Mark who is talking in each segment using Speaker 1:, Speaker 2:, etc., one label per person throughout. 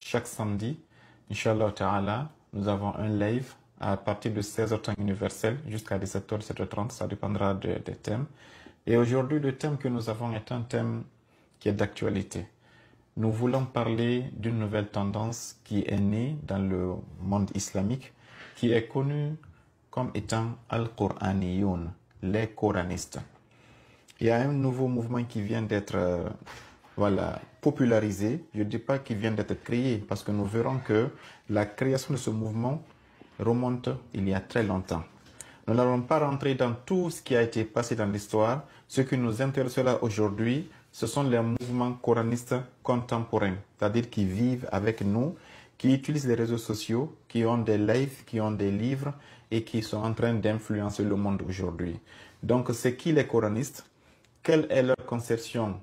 Speaker 1: chaque samedi, Inch'Allah Ta'ala, nous avons un live à partir de 16h temps universel jusqu'à 17h, 17h30, ça dépendra des thèmes. Et aujourd'hui, le thème que nous avons est un thème qui est d'actualité. Nous voulons parler d'une nouvelle tendance qui est née dans le monde islamique, qui est connue comme étant Al-Qur'aniyoun, les coranistes. Il y a un nouveau mouvement qui vient d'être popularisé. Je ne dis pas qu'il vient d'être créé, parce que nous verrons que la création de ce mouvement remonte il y a très longtemps. Nous n'allons pas rentrer dans tout ce qui a été passé dans l'histoire. Ce qui nous intéresse là aujourd'hui, ce sont les mouvements coranistes contemporains, c'est-à-dire qui vivent avec nous, qui utilisent les réseaux sociaux, qui ont des lives, qui ont des livres et qui sont en train d'influencer le monde aujourd'hui. Donc, c'est qui les coranistes? Quelle est leur conception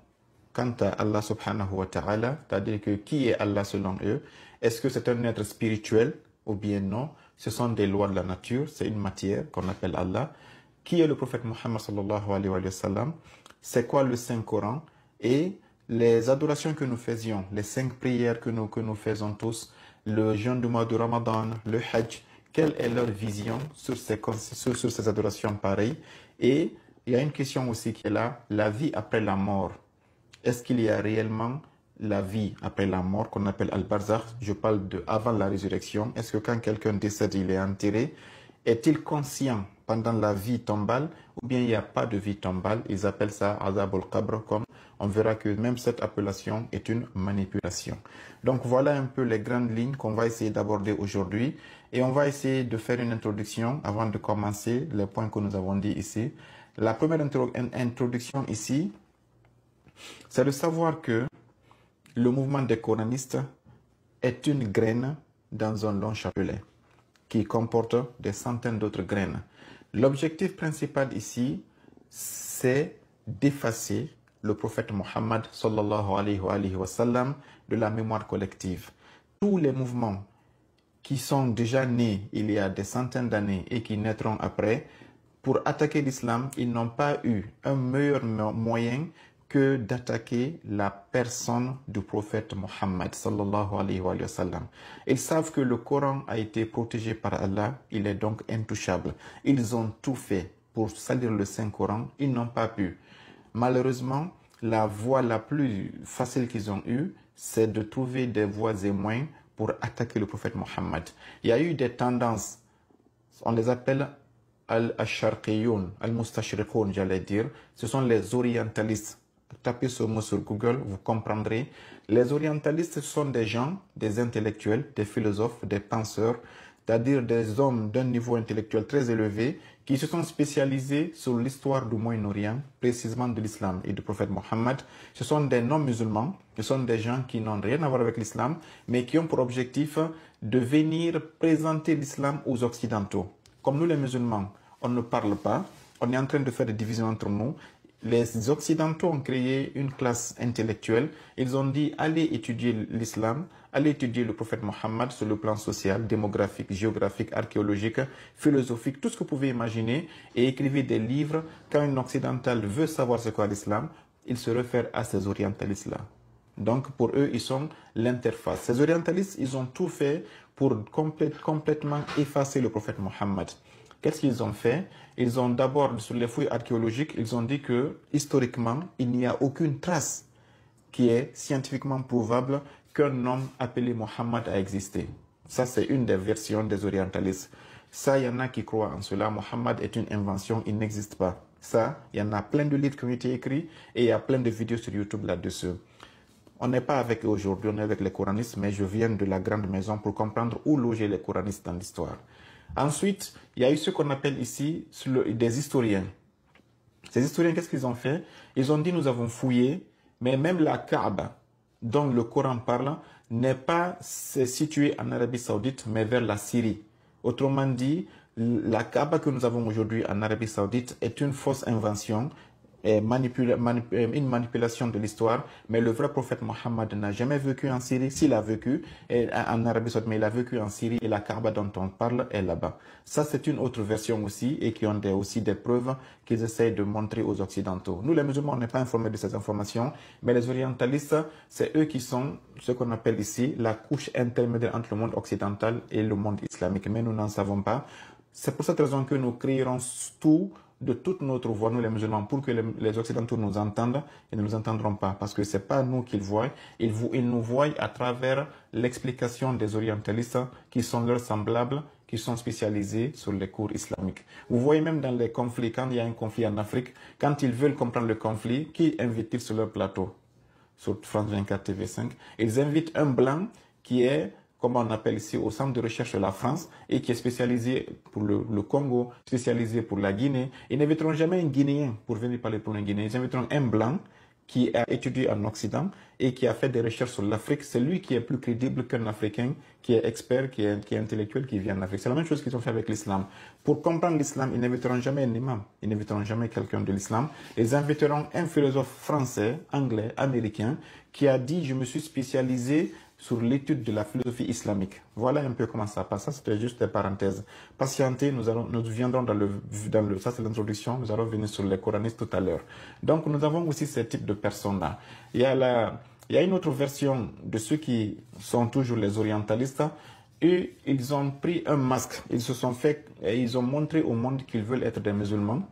Speaker 1: quant à Allah subhanahu wa ta'ala? C'est-à-dire que qui est Allah selon eux? Est-ce que c'est un être spirituel ou bien non? Ce sont des lois de la nature, c'est une matière qu'on appelle Allah. Qui est le prophète Mohammed sallallahu alayhi wa sallam? C'est quoi le Saint-Coran? Et les adorations que nous faisions, les 5 prières que nous faisons tous, le jeûne du mois de Ramadan, le Hajj, quelle est leur vision sur ces adorations pareilles? Et il y a une question aussi qui est là, la vie après la mort. Est-ce qu'il y a réellement la vie après la mort qu'on appelle Al-Barzakh? Je parle de avant la résurrection. Est-ce que quand quelqu'un décède, il est enterré? Est-il conscient pendant la vie tombale ou bien il n'y a pas de vie tombale? Ils appellent ça Azab al-Qabr, comme on verra que même cette appellation est une manipulation. Donc voilà un peu les grandes lignes qu'on va essayer d'aborder aujourd'hui et on va essayer de faire une introduction avant de commencer les points que nous avons dit ici. La première introduction ici, c'est de savoir que le mouvement des coranistes est une graine dans un long chapelet qui comporte des centaines d'autres graines. L'objectif principal ici, c'est d'effacer le prophète Mohammed sallallahu alayhi wa sallam de la mémoire collective. Tous les mouvements qui sont déjà nés il y a des centaines d'années et qui naîtront après, pour attaquer l'islam, ils n'ont pas eu un meilleur moyen que d'attaquer la personne du prophète Mohammed sallallahu alayhi wa sallam. Ils savent que le Coran a été protégé par Allah, il est donc intouchable. Ils ont tout fait pour salir le Saint-Coran, ils n'ont pas pu. Malheureusement, la voie la plus facile qu'ils ont eue, c'est de trouver des voies et moyens pour attaquer le prophète Mohammed. Il y a eu des tendances, on les appelle al-Sharqiyoun, al-Mustashriqoun, j'allais dire. Ce sont les orientalistes. Tapez ce mot sur Google, vous comprendrez. Les orientalistes sont des gens, des intellectuels, des philosophes, des penseurs, c'est-à-dire des hommes d'un niveau intellectuel très élevé qui se sont spécialisés sur l'histoire du Moyen-Orient, précisément de l'islam et du prophète Mohammed. Ce sont des non-musulmans, ce sont des gens qui n'ont rien à voir avec l'islam, mais qui ont pour objectif de venir présenter l'islam aux Occidentaux. Comme nous les musulmans, on ne parle pas, on est en train de faire des divisions entre nous. Les Occidentaux ont créé une classe intellectuelle. Ils ont dit, allez étudier l'islam, allez étudier le prophète Mohammed sur le plan social, démographique, géographique, archéologique, philosophique, tout ce que vous pouvez imaginer, et écrivez des livres. Quand un occidental veut savoir ce qu'est l'islam, il se réfère à ces orientalistes-là. Donc pour eux, ils sont l'interface. Ces orientalistes, ils ont tout fait pour complètement effacer le prophète Mohammed. Qu'est-ce qu'ils ont fait? Ils ont d'abord, sur les fouilles archéologiques, ils ont dit que, historiquement, il n'y a aucune trace qui est scientifiquement prouvable qu'un homme appelé Mohammed a existé. Ça, c'est une des versions des orientalistes. Ça, il y en a qui croient en cela. Mohammed est une invention, il n'existe pas. Ça, il y en a plein de livres qui ont été écrits et il y a plein de vidéos sur YouTube là-dessus. On n'est pas avec eux aujourd'hui, on est avec les coranistes, mais je viens de la grande maison pour comprendre où loger les coranistes dans l'histoire. Ensuite, il y a eu ce qu'on appelle ici des historiens. Ces historiens, qu'est-ce qu'ils ont fait? Ils ont dit, nous avons fouillé, mais même la Kaaba, dont le Coran parle, n'est pas située en Arabie Saoudite, mais vers la Syrie. Autrement dit, la Kaaba que nous avons aujourd'hui en Arabie Saoudite est une fausse invention. une manipulation de l'histoire, mais le vrai prophète Mohammed n'a jamais vécu en Syrie. S'il a vécu en Arabie Saoudite, mais il a vécu en Syrie et la Kaaba dont on parle est là-bas. Ça, c'est une autre version aussi et qui ont aussi des preuves qu'ils essayent de montrer aux Occidentaux. Nous, les musulmans, on n'est pas informés de ces informations, mais les orientalistes, c'est eux qui sont ce qu'on appelle ici la couche intermédiaire entre le monde occidental et le monde islamique. Mais nous n'en savons pas. C'est pour cette raison que nous crierons tout de toute notre voix, nous les musulmans, pour que les Occidentaux nous entendent et ne nous entendront pas. Parce que ce n'est pas nous qu'ils voient, ils nous voient à travers l'explication des orientalistes qui sont leurs semblables, qui sont spécialisés sur les cours islamiques. Vous voyez même dans les conflits, quand il y a un conflit en Afrique, quand ils veulent comprendre le conflit, qui invitent-ils sur leur plateau? Sur France 24 TV5, ils invitent un blanc qui est, comme on appelle ici, au centre de recherche de la France et qui est spécialisé pour le Congo, spécialisé pour la Guinée. Ils n'inviteront jamais un Guinéen pour venir parler pour un Guinéen. Ils inviteront un blanc qui a étudié en Occident et qui a fait des recherches sur l'Afrique. C'est lui qui est plus crédible qu'un Africain qui est expert, qui est intellectuel, qui vient en Afrique. C'est la même chose qu'ils ont fait avec l'islam. Pour comprendre l'islam, ils n'inviteront jamais un imam. Ils n'inviteront jamais quelqu'un de l'islam. Ils inviteront un philosophe français, anglais, américain, qui a dit « Je me suis spécialisé sur l'étude de la philosophie islamique ». Voilà un peu comment ça passe. Ça, c'était juste des parenthèses. Patientez, nous viendrons ça c'est l'introduction, nous allons venir sur les coranistes tout à l'heure. Donc, nous avons aussi ce type de personnes-là. Il y a une autre version de ceux qui sont toujours les orientalistes. Et ils ont pris un masque. Ils ont montré au monde qu'ils veulent être des musulmans.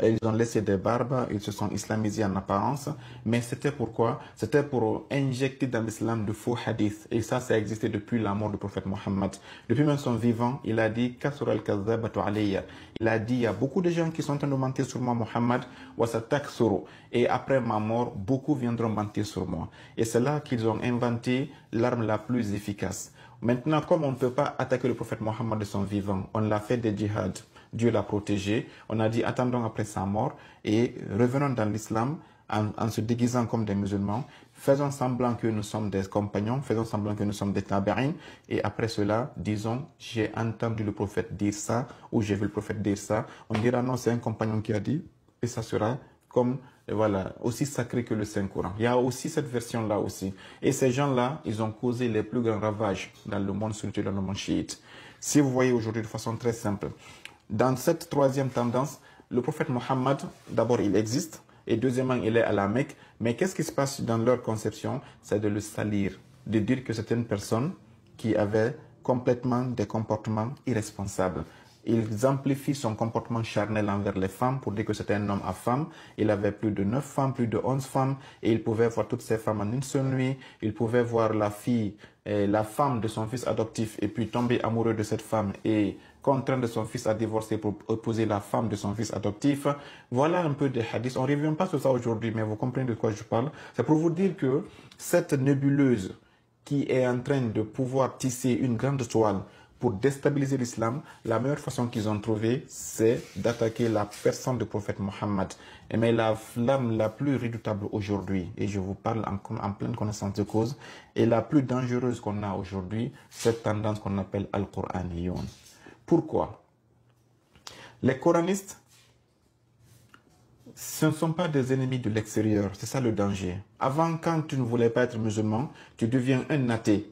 Speaker 1: Ils ont laissé des barbes, ils se sont islamisés en apparence, mais c'était pourquoi? C'était pour injecter dans l'islam de faux hadiths. Et ça a existé depuis la mort du prophète Mohammed. Depuis même son vivant, il a dit Kasura al-Kazzabatu alayya. Il a dit il y a beaucoup de gens qui sont en train de mentir sur moi, Mohammed, wa sataksuru. Et après ma mort, beaucoup viendront mentir sur moi. Et c'est là qu'ils ont inventé l'arme la plus efficace. Maintenant, comme on ne peut pas attaquer le prophète Mohammed de son vivant, on l'a fait des djihad. Dieu l'a protégé. On a dit attendons après sa mort et revenons dans l'islam en se déguisant comme des musulmans. Faisons semblant que nous sommes des compagnons, faisons semblant que nous sommes des tabi'in. Et après cela, disons j'ai entendu le prophète dire ça ou j'ai vu le prophète dire ça. On dira non, c'est un compagnon qui a dit et ça sera comme voilà, aussi sacré que le Saint-Coran. Il y a aussi cette version-là aussi. Et ces gens-là, ils ont causé les plus grands ravages dans le monde sunnite, dans le monde chiite. Si vous voyez aujourd'hui de façon très simple, dans cette troisième tendance, le prophète Mohammed, d'abord, il existe, et deuxièmement, il est à la Mecque. Mais qu'est-ce qui se passe dans leur conception? C'est de le salir, de dire que c'était une personne qui avait complètement des comportements irresponsables. Ils amplifient son comportement charnel envers les femmes pour dire que c'était un homme à femme. Il avait plus de 9 femmes, plus de 11 femmes, et il pouvait voir toutes ces femmes en une seule nuit. Il pouvait voir la femme de son fils adoptif, et puis tomber amoureux de cette femme et contraindre son fils à divorcer pour épouser la femme de son fils adoptif. Voilà un peu des hadiths. On ne revient pas sur ça aujourd'hui, mais vous comprenez de quoi je parle. C'est pour vous dire que cette nébuleuse qui est en train de pouvoir tisser une grande toile pour déstabiliser l'islam, la meilleure façon qu'ils ont trouvée, c'est d'attaquer la personne du prophète Mohammed. Mais la flamme la plus redoutable aujourd'hui, et je vous parle en pleine connaissance de cause, et la plus dangereuse qu'on a aujourd'hui, cette tendance qu'on appelle Al-Qur'aniyoun. Pourquoi? Les coranistes, ce ne sont pas des ennemis de l'extérieur, c'est ça le danger. Avant, quand tu ne voulais pas être musulman, tu deviens un athée.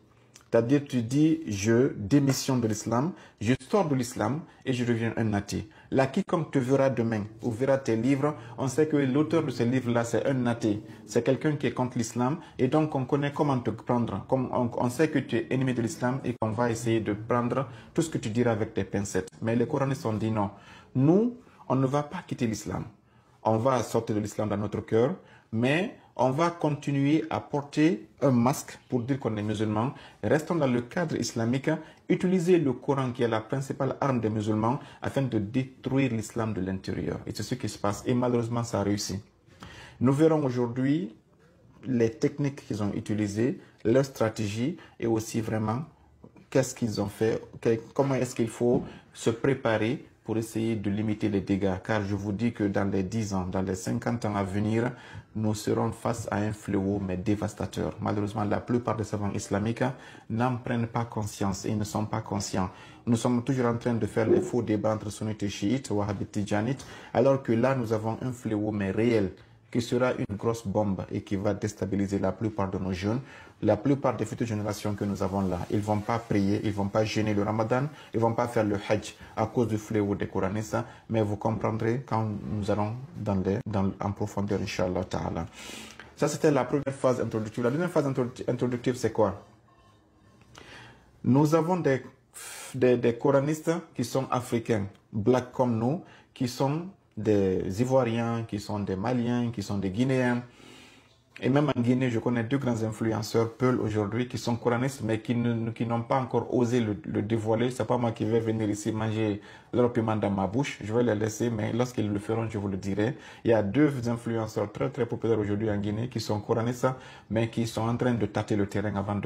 Speaker 1: C'est-à-dire, tu dis, je démissionne de l'islam, je sors de l'islam et je deviens un athée. Là, quiconque te verra demain ou verra tes livres, on sait que l'auteur de ces livres-là, c'est un athée. C'est quelqu'un qui est contre l'islam et donc on connaît comment te prendre. On sait que tu es ennemi de l'islam et qu'on va essayer de prendre tout ce que tu diras avec tes pincettes. Mais les coranistes ont dit non. Nous, on ne va pas quitter l'islam. On va sortir de l'islam dans notre cœur, mais on va continuer à porter un masque pour dire qu'on est musulman. Restons dans le cadre islamique, utilisez le Coran qui est la principale arme des musulmans afin de détruire l'islam de l'intérieur. Et c'est ce qui se passe. Et malheureusement, ça a réussi. Nous verrons aujourd'hui les techniques qu'ils ont utilisées, leur stratégie et aussi vraiment qu'est-ce qu'ils ont fait, comment est-ce qu'il faut se préparer pour essayer de limiter les dégâts. Car je vous dis que dans les 10 ans, dans les 50 ans à venir, nous serons face à un fléau, mais dévastateur. Malheureusement, la plupart des savants islamiques n'en prennent pas conscience et ne sont pas conscients. Nous sommes toujours en train de faire les faux débats entre sunnites et chiites, wahhabites et tijanites, alors que là, nous avons un fléau, mais réel, qui sera une grosse bombe et qui va déstabiliser la plupart de nos jeunes, la plupart des futures générations que nous avons là. Ils ne vont pas prier, ils ne vont pas jeûner le ramadan, ils ne vont pas faire le hajj à cause du fléau des Coranistes, mais vous comprendrez quand nous allons en profondeur, Inch'Allah Ta'ala. Ça, c'était la première phase introductive. La deuxième phase introductive, c'est quoi? Nous avons des Coranistes qui sont africains, blacks comme nous, qui sont des Ivoiriens, qui sont des Maliens, qui sont des Guinéens. Et même en Guinée, je connais 2 grands influenceurs, Peul aujourd'hui, qui sont coranistes, mais qui n'ont pas encore osé le dévoiler. C'est pas moi qui vais venir ici manger leur piment dans ma bouche. Je vais les laisser, mais lorsqu'ils le feront, je vous le dirai. Il y a 2 influenceurs très très populaires aujourd'hui en Guinée qui sont coranistes, mais qui sont en train de tâter le terrain avant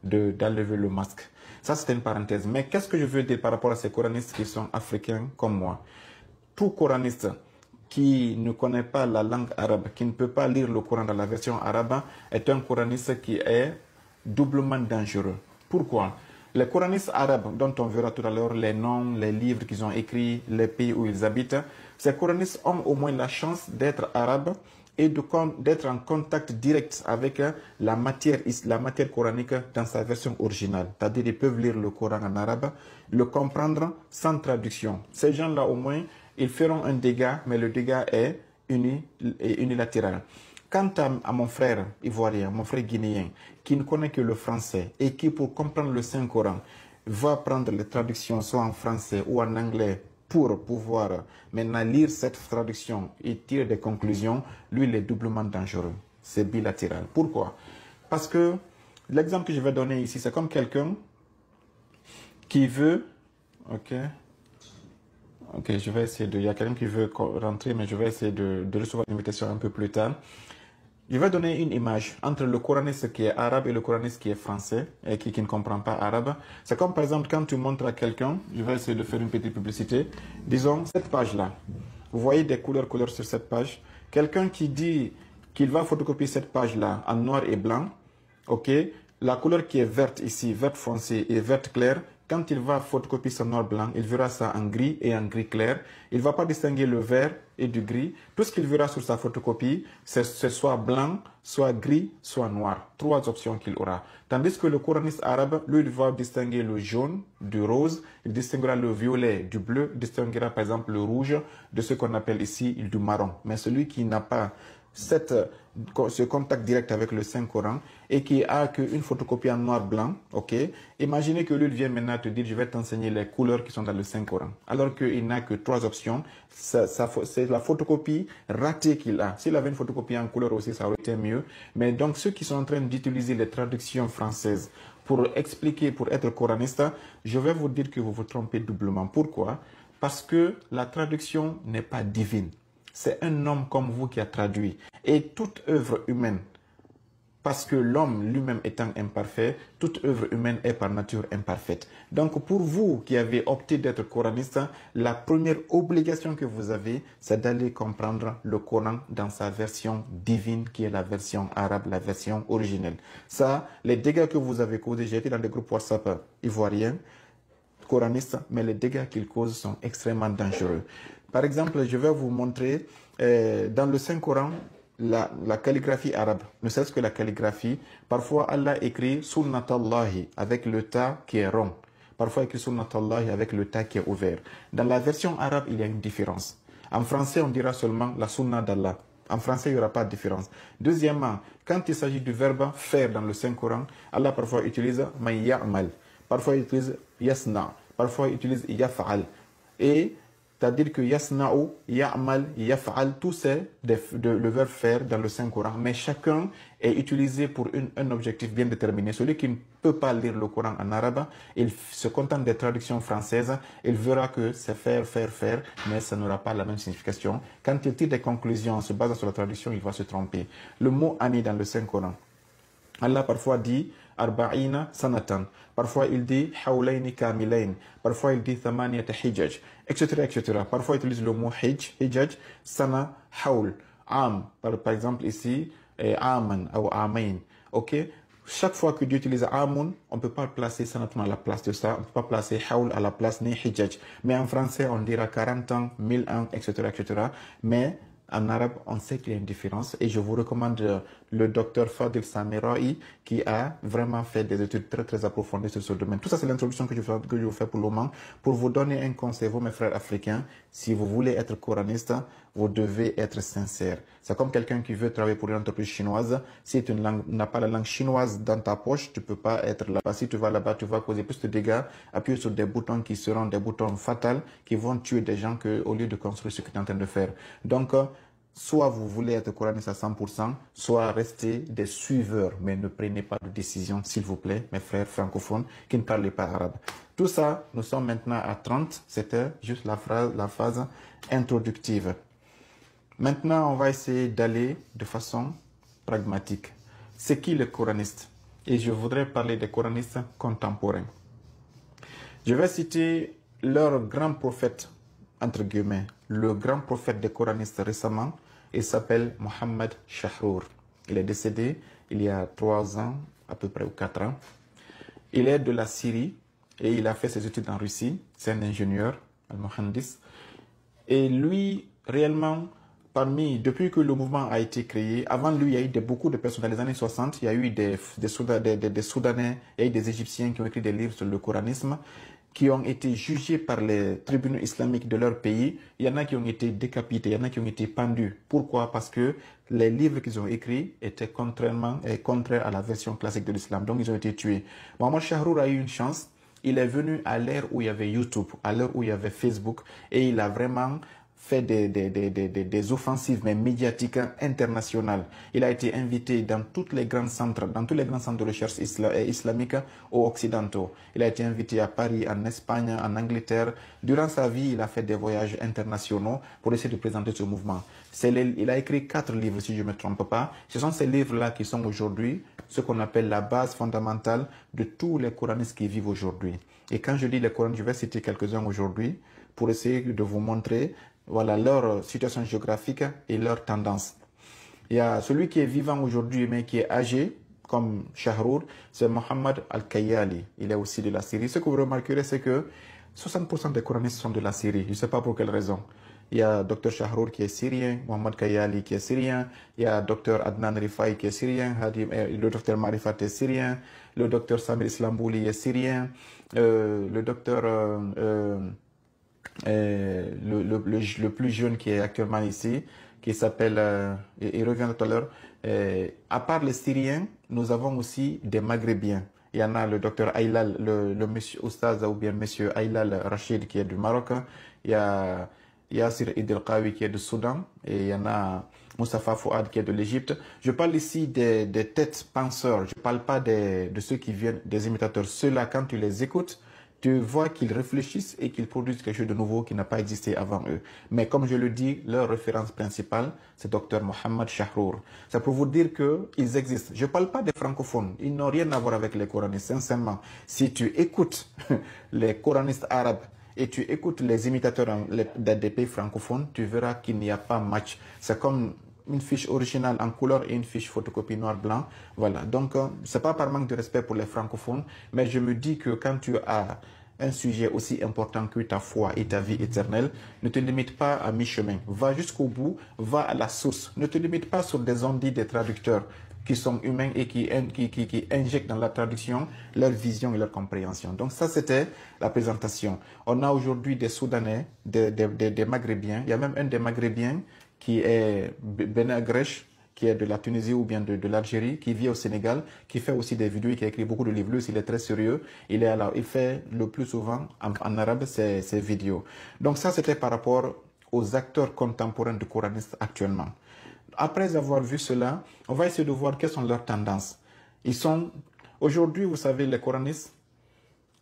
Speaker 1: d'enlever le masque. Ça, c'était une parenthèse. Mais qu'est-ce que je veux dire par rapport à ces coranistes qui sont africains comme moi? Tout coraniste qui ne connaît pas la langue arabe, qui ne peut pas lire le Coran dans la version arabe, est un coraniste qui est doublement dangereux. Pourquoi? Les coranistes arabes, dont on verra tout à l'heure les noms, les livres qu'ils ont écrits, les pays où ils habitent, ces coranistes ont au moins la chance d'être arabes et d'être en contact direct avec la matière coranique dans sa version originale. C'est-à-dire qu'ils peuvent lire le Coran en arabe, le comprendre sans traduction. Ces gens-là, au moins, ils feront un dégât, mais le dégât est unilatéral. Quant à mon frère ivoirien, mon frère guinéen, qui ne connaît que le français et qui, pour comprendre le Saint-Coran, va prendre les traductions soit en français ou en anglais pour pouvoir maintenant lire cette traduction et tirer des conclusions, lui, il est doublement dangereux. C'est bilatéral. Pourquoi? Parce que l'exemple que je vais donner ici, c'est comme quelqu'un qui veut... Ok, je vais essayer de... Il y a quelqu'un qui veut rentrer, mais je vais essayer de recevoir l'invitation un peu plus tard. Je vais donner une image entre le coraniste qui est arabe et le coraniste qui est français et qui ne comprend pas arabe. C'est comme par exemple quand tu montres à quelqu'un, je vais essayer de faire une petite publicité, disons cette page-là. Vous voyez des couleurs sur cette page. Quelqu'un qui dit qu'il va photocopier cette page-là en noir et blanc, ok, la couleur qui est verte ici, verte foncée et verte claire, quand il va photocopier son noir-blanc, il verra ça en gris et en gris clair. Il ne va pas distinguer le vert et du gris. Tout ce qu'il verra sur sa photocopie, c'est soit blanc, soit gris, soit noir. 3 options qu'il aura. Tandis que le coraniste arabe, lui, il va distinguer le jaune du rose, il distinguera le violet du bleu, il distinguera par exemple le rouge de ce qu'on appelle ici du marron. Mais celui qui n'a pas ce contact direct avec le Saint-Coran et qui a qu'une photocopie en noir-blanc, ok, imaginez que lui vient maintenant te dire je vais t'enseigner les couleurs qui sont dans le Saint-Coran, alors qu'il n'a que 3 options. C'est la photocopie ratée qu'il a. S'il avait une photocopie en couleur aussi, ça aurait été mieux. Mais donc ceux qui sont en train d'utiliser les traductions françaises pour expliquer, pour être coraniste, je vais vous dire que vous vous trompez doublement. Pourquoi? Parce que la traduction n'est pas divine. C'est un homme comme vous qui a traduit. Et toute œuvre humaine, parce que l'homme lui-même étant imparfait, toute œuvre humaine est par nature imparfaite. Donc pour vous qui avez opté d'être coraniste, la première obligation que vous avez, c'est d'aller comprendre le Coran dans sa version divine, qui est la version arabe, la version originelle. Ça, les dégâts que vous avez causés, j'ai été dans des groupes WhatsApp ivoiriens, coranistes, mais les dégâts qu'ils causent sont extrêmement dangereux. Par exemple, je vais vous montrer dans le Saint-Coran la calligraphie arabe. Ne serait-ce que la calligraphie. Parfois, Allah écrit Sunnatallahi avec le ta qui est rond. Parfois, il écrit Sunnatallahi avec le ta qui est ouvert. Dans la version arabe, il y a une différence. En français, on dira seulement la sunna d'Allah. En français, il n'y aura pas de différence. Deuxièmement, quand il s'agit du verbe faire dans le Saint-Coran, Allah parfois utilise ma ya'mal. Parfois, il utilise yasna. Parfois, il utilise yaf'al. Et c'est-à-dire que yasna'u, ya'mal, yaf'al, tout c'est le verbe faire dans le Saint-Coran. Mais chacun est utilisé pour un objectif bien déterminé. Celui qui ne peut pas lire le Coran en arabe, il se contente des traductions françaises, il verra que c'est faire, faire, faire, mais ça n'aura pas la même signification. Quand il tire des conclusions en se basant sur la traduction, il va se tromper. Le mot ani dans le Saint-Coran, Allah parfois dit arba'ina sanatan. Parfois il dit hawlayni kamilayn. Parfois il dit thamaniyata hijaj, etc., etc. Parfois il utilise le mot hijaj, sana, hawl, am. Par exemple ici, aman ou amain. Ok? Chaque fois que Dieu utilise amun, on ne peut pas placer sanatan à la place de ça. On ne peut pas placer hawl à la place ni hijaj. Mais en français, on dira 40 ans, 1000 ans, etc., etc. Mais en arabe, on sait qu'il y a une différence et je vous recommande le docteur Fadil Samirai qui a vraiment fait des études très très approfondies sur ce domaine. Tout ça, c'est l'introduction que je vous fais pour le moment pour vous donner un conseil, vous mes frères africains. Si vous voulez être coraniste, vous devez être sincère. C'est comme quelqu'un qui veut travailler pour une entreprise chinoise. Si tu n'as pas la langue chinoise dans ta poche, tu ne peux pas être là-bas. Si tu vas là-bas, tu vas causer plus de dégâts, appuyer sur des boutons qui seront des boutons fatals, qui vont tuer des gens au lieu de construire ce que tu es en train de faire. Donc, soit vous voulez être coraniste à 100%, soit restez des suiveurs, mais ne prenez pas de décision, s'il vous plaît, mes frères francophones qui ne parlent pas arabe. Tout ça, nous sommes maintenant à 30, c'était juste la phase introductive. Maintenant, on va essayer d'aller de façon pragmatique. C'est qui le coraniste? Et je voudrais parler des coranistes contemporains. Je vais citer leur grand prophète, entre guillemets, le grand prophète des coranistes récemment. Il s'appelle Mohammed Shahrour. Il est décédé il y a 3 ans, à peu près, ou 4 ans. Il est de la Syrie et il a fait ses études en Russie. C'est un ingénieur, un mohandis. Et lui, réellement, depuis que le mouvement a été créé, avant lui, il y a eu beaucoup de personnes. Dans les années 60, il y a eu des Soudanais, il y a eu des Égyptiens qui ont écrit des livres sur le coranisme, qui ont été jugés par les tribunaux islamiques de leur pays. Il y en a qui ont été décapités, il y en a qui ont été pendus. Pourquoi? Parce que les livres qu'ils ont écrits étaient contraires à la version classique de l'islam. Donc, ils ont été tués. Mohamed Shahrour a eu une chance. Il est venu à l'ère où il y avait YouTube, à l'ère où il y avait Facebook, et il a vraiment fait des offensives mais médiatiques internationales. Il a été invité dans tous les grands centres de recherche islamique aux occidentaux. Il a été invité à Paris, en Espagne, en Angleterre. Durant sa vie, il a fait des voyages internationaux pour essayer de présenter ce mouvement. Il a écrit 4 livres, si je ne me trompe pas. Ce sont ces livres-là qui sont aujourd'hui ce qu'on appelle la base fondamentale de tous les coranistes qui vivent aujourd'hui. Et quand je dis les coranistes, je vais citer quelques-uns aujourd'hui pour essayer de vous montrer voilà, leur situation géographique et leur tendance. Il y a celui qui est vivant aujourd'hui, mais qui est âgé, comme Shahrour, c'est Mohammed Al-Kayali. Il est aussi de la Syrie. Ce que vous remarquerez, c'est que 60% des coranistes sont de la Syrie. Je ne sais pas pour quelle raison. Il y a Dr Shahrour qui est syrien, Mohammed Kayali qui est syrien, il y a Dr Adnan Rifai qui est syrien, le Dr Marifat est syrien, le Dr Samir Islambouli est syrien, le Dr le plus jeune qui est actuellement ici, qui s'appelle, il revient tout à l'heure, à part les Syriens, nous avons aussi des Maghrébiens. Il y en a le docteur Aylal, le monsieur Oustaz ou bien monsieur Aylal Rachid qui est du Maroc. Il y a Yassir Idil Qawi qui est du Soudan. Et il y en a Moustapha Fouad qui est de l'Égypte. Je parle ici des têtes penseurs. Je ne parle pas de ceux qui viennent des imitateurs. Ceux-là, quand tu les écoutes, tu vois qu'ils réfléchissent et qu'ils produisent quelque chose de nouveau qui n'a pas existé avant eux. Mais comme je le dis, leur référence principale, c'est Dr Mohammed Shahrour. C'est pour vous dire qu'ils existent. Je ne parle pas des francophones. Ils n'ont rien à voir avec les coranistes, sincèrement. Si tu écoutes les coranistes arabes et tu écoutes les imitateurs des pays francophones, tu verras qu'il n'y a pas match. C'est comme une fiche originale en couleur et une fiche photocopie noir-blanc. Voilà. Donc, c'est pas par manque de respect pour les francophones, mais je me dis que quand tu as un sujet aussi important que ta foi et ta vie éternelle, ne te limite pas à mi-chemin. Va jusqu'au bout, va à la source. Ne te limite pas sur des ondits des traducteurs qui sont humains et qui injectent dans la traduction leur vision et leur compréhension. Donc ça, c'était la présentation. On a aujourd'hui des Soudanais, des Maghrébiens. Il y a même un des Maghrébiens qui est Benagresh, qui est de la Tunisie ou bien de l'Algérie, qui vit au Sénégal, qui fait aussi des vidéos et qui a écrit beaucoup de livres. Lui, il est très sérieux. Il fait le plus souvent en arabe ses vidéos. Donc ça, c'était par rapport aux acteurs contemporains du coranisme actuellement. Après avoir vu cela, on va essayer de voir quelles sont leurs tendances. Aujourd'hui, vous savez, les coranistes,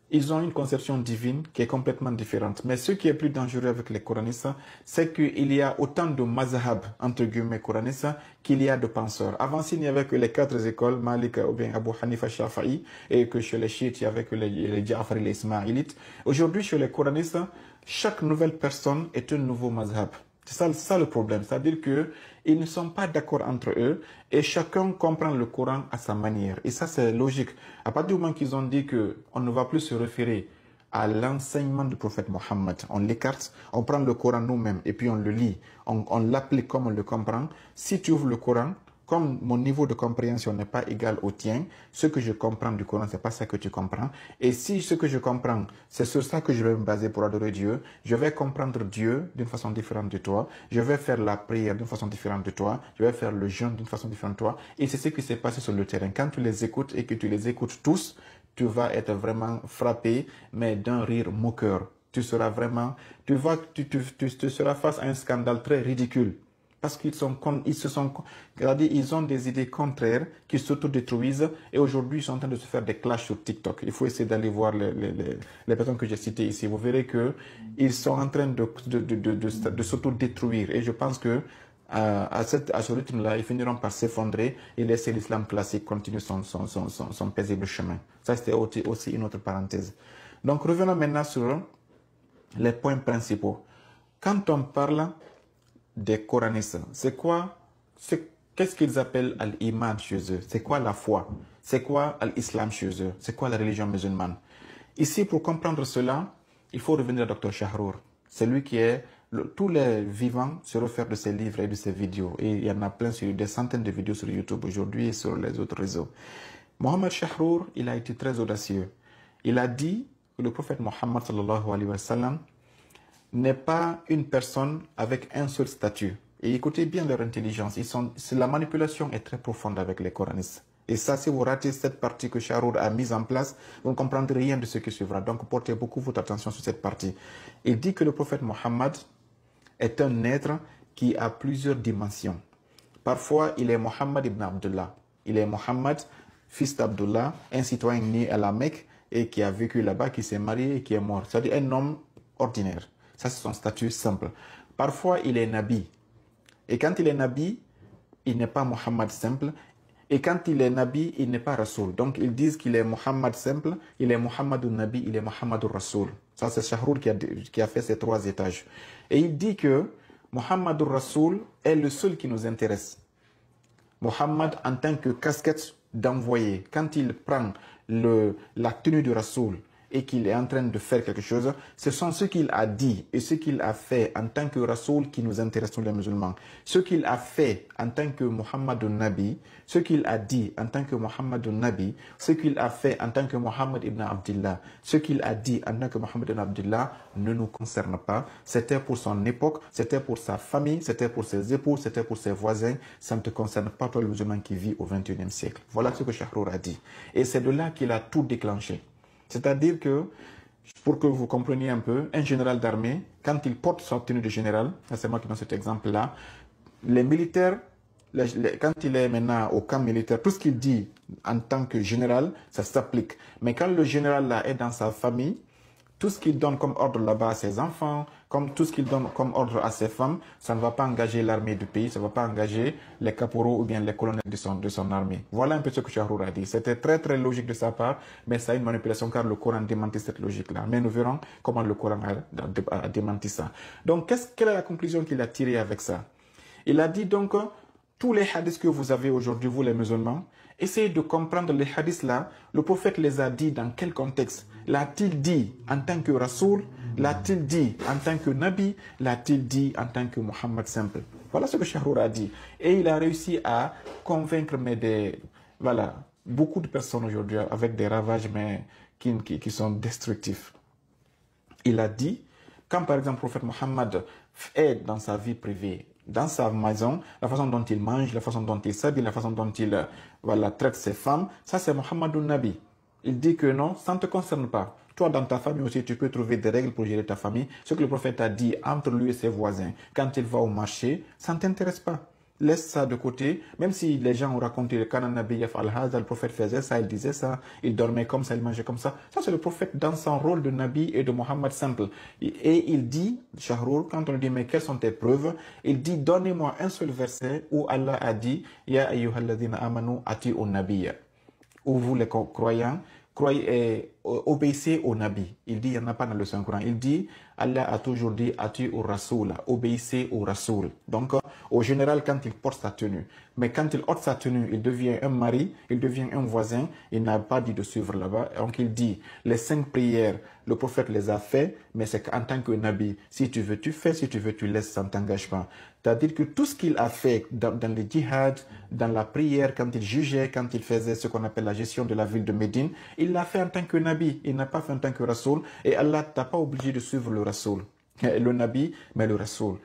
Speaker 1: ils ont une conception divine qui est complètement différente. Mais ce qui est plus dangereux avec les coranistes, c'est qu'il y a autant de mazhab, entre guillemets, coranistes, qu'il y a de penseurs. Avant, s'il n'y avait que les 4 écoles, Malik, ou bien Abu Hanifa, Shafi'i, et que chez les chiites, il y avait que les Ja'fari, les Ismaïlites. Aujourd'hui, chez les coranistes, chaque nouvelle personne est un nouveau mazhab. C'est ça le problème. C'est-à-dire qu'ils ne sont pas d'accord entre eux et chacun comprend le Coran à sa manière. Et ça, c'est logique. À partir du moment qu'ils ont dit qu'on ne va plus se référer à l'enseignement du prophète Mohammed, on l'écarte, on prend le Coran nous-mêmes et puis on le lit, on l'applique comme on le comprend. Si tu ouvres le Coran, comme mon niveau de compréhension n'est pas égal au tien, ce que je comprends du Coran, c'est pas ça que tu comprends. Et si ce que je comprends, c'est sur ça que je vais me baser pour adorer Dieu, je vais comprendre Dieu d'une façon différente de toi, je vais faire la prière d'une façon différente de toi, je vais faire le jeûne d'une façon différente de toi. Et c'est ce qui s'est passé sur le terrain. Quand tu les écoutes et que tu les écoutes tous, tu vas être vraiment frappé, mais d'un rire moqueur. Tu seras vraiment, tu seras face à un scandale très ridicule. Parce qu'ils ont des idées contraires qui s'autodétruisent et aujourd'hui ils sont en train de se faire des clashs sur TikTok. Il faut essayer d'aller voir les personnes que j'ai citées ici. Vous verrez qu'ils sont en train de s'autodétruire et je pense que à ce rythme-là, ils finiront par s'effondrer et laisser l'islam classique continuer son paisible chemin. Ça, c'était aussi une autre parenthèse. Donc revenons maintenant sur les points principaux. Quand on parle des coranistes, qu'est-ce qu'ils appellent al-iman chez eux? C'est quoi la foi? C'est quoi l'islam chez eux? C'est quoi la religion musulmane? Ici, pour comprendre cela, il faut revenir à Dr Shahrour. C'est lui qui est... tous les vivants se réfèrent de ses livres et de ses vidéos. Et il y en a plein sur des centaines de vidéos sur YouTube aujourd'hui et sur les autres réseaux. Mohamed Shahrour, il a été très audacieux. Il a dit que le prophète Mohammed sallallahu alayhi wa sallam n'est pas une personne avec un seul statut. Et écoutez bien leur intelligence. La manipulation est très profonde avec les coranistes. Et ça, si vous ratez cette partie que Shahrour a mise en place, vous ne comprendrez rien de ce qui suivra. Donc, portez beaucoup votre attention sur cette partie. Il dit que le prophète Mohammed est un être qui a plusieurs dimensions. Parfois, il est Mohammed ibn Abdullah. Il est Mohammed, fils d'Abdullah, un citoyen né à la Mecque et qui a vécu là-bas, qui s'est marié et qui est mort. C'est-à-dire un homme ordinaire. Ça, c'est son statut simple. Parfois, il est Nabi. Et quand il est Nabi, il n'est pas Mohammed simple. Et quand il est Nabi, il n'est pas Rasoul. Donc, ils disent qu'il est Mohammed simple, il est Mohammedun Nabi, il est Mohammedun Rasoul. Ça, c'est Shahrour qui a fait ces 3 étages. Et il dit que Mohammedun Rasoul est le seul qui nous intéresse. Mohammed en tant que casquette d'envoyé, quand il prend la tenue du Rasoul, et qu'il est en train de faire quelque chose, ce sont ce qu'il a dit et ce qu'il a fait en tant que Rasoul qui nous intéresse, nous les musulmans. Ce qu'il a fait en tant que Mohammedun Nabi, ce qu'il a dit en tant que Mohammedun Nabi, ce qu'il a fait en tant que Mohammed ibn Abdullah, ce qu'il a dit en tant que Mohammed ibn Abdullah ne nous concerne pas. C'était pour son époque, c'était pour sa famille, c'était pour ses époux, c'était pour ses voisins. Ça ne te concerne pas, toi le musulman qui vit au XXIe siècle. Voilà ce que Shahrour a dit. Et c'est de là qu'il a tout déclenché. C'est-à-dire que, pour que vous compreniez un peu, un général d'armée, quand il porte son tenue de général, c'est moi qui donne cet exemple-là, les militaires, quand il est maintenant au camp militaire, tout ce qu'il dit en tant que général, ça s'applique. Mais quand le général là est dans sa famille, tout ce qu'il donne comme ordre là-bas à ses enfants, comme tout ce qu'il donne comme ordre à ses femmes, ça ne va pas engager l'armée du pays, ça ne va pas engager les caporaux ou bien les colonels de son armée. Voilà un peu ce que Shahrour a dit. C'était très très logique de sa part, mais ça a une manipulation car le Coran démentit cette logique-là. Mais nous verrons comment le Coran a démenti ça. Donc, quelle est la conclusion qu'il a tirée avec ça? Il a dit donc, tous les hadiths que vous avez aujourd'hui, vous les musulmans, essayez de comprendre les hadiths là. Le prophète les a dit dans quel contexte? L'a-t-il dit en tant que Rasoul? L'a-t-il dit en tant que Nabi? L'a-t-il dit en tant que Mohammed simple? Voilà ce que Shahrour a dit. Et il a réussi à convaincre beaucoup de personnes aujourd'hui avec des ravages mais qui sont destructifs. Il a dit, quand par exemple le prophète Mohammed est dans sa vie privée, dans sa maison, la façon dont il mange, la façon dont il s'habille, la façon dont il traite ses femmes, ça c'est Mohammedun Nabi. Il dit que non, ça ne te concerne pas. Toi, dans ta famille aussi, tu peux trouver des règles pour gérer ta famille. Ce que le prophète a dit entre lui et ses voisins, quand il va au marché, ça ne t'intéresse pas. laisse ça de côté. Même si les gens ont raconté le Kana Nabi al-Hadza, le prophète faisait ça, il disait ça, il dormait comme ça, il mangeait comme ça. Ça, c'est le prophète dans son rôle de Nabi et de Mohammed simple. Et il dit, Shahrur, quand on lui dit, mais quelles sont tes preuves? Il dit, donnez-moi un seul verset où Allah a dit, Ya ayyuhalladhina amanu ati'un nabiyya. Où vous les croyants, obéissez au Nabi. Il dit, il n'y en a pas dans le Saint-Coran. Il dit, Allah a toujours dit, ati au Rasoul, obéissez au Rasoul. Donc, au général, quand il porte sa tenue. Mais quand il ôte sa tenue, il devient un mari, il devient un voisin, il n'a pas dit de suivre là-bas. Donc, il dit, les 5 prières, le prophète les a fait, mais c'est qu'en tant que Nabi, si tu veux, tu fais, si tu veux, tu laisses, sans engagement. C'est-à-dire que tout ce qu'il a fait dans le djihad, dans la prière, quand il jugeait, quand il faisait ce qu'on appelle la gestion de la ville de Médine, il l'a fait en tant que Nabi, il n'a pas fait en tant que Rasoul, et Allah t'a pas obligé de suivre le Rasoul, le Nabi, mais le Rasoul.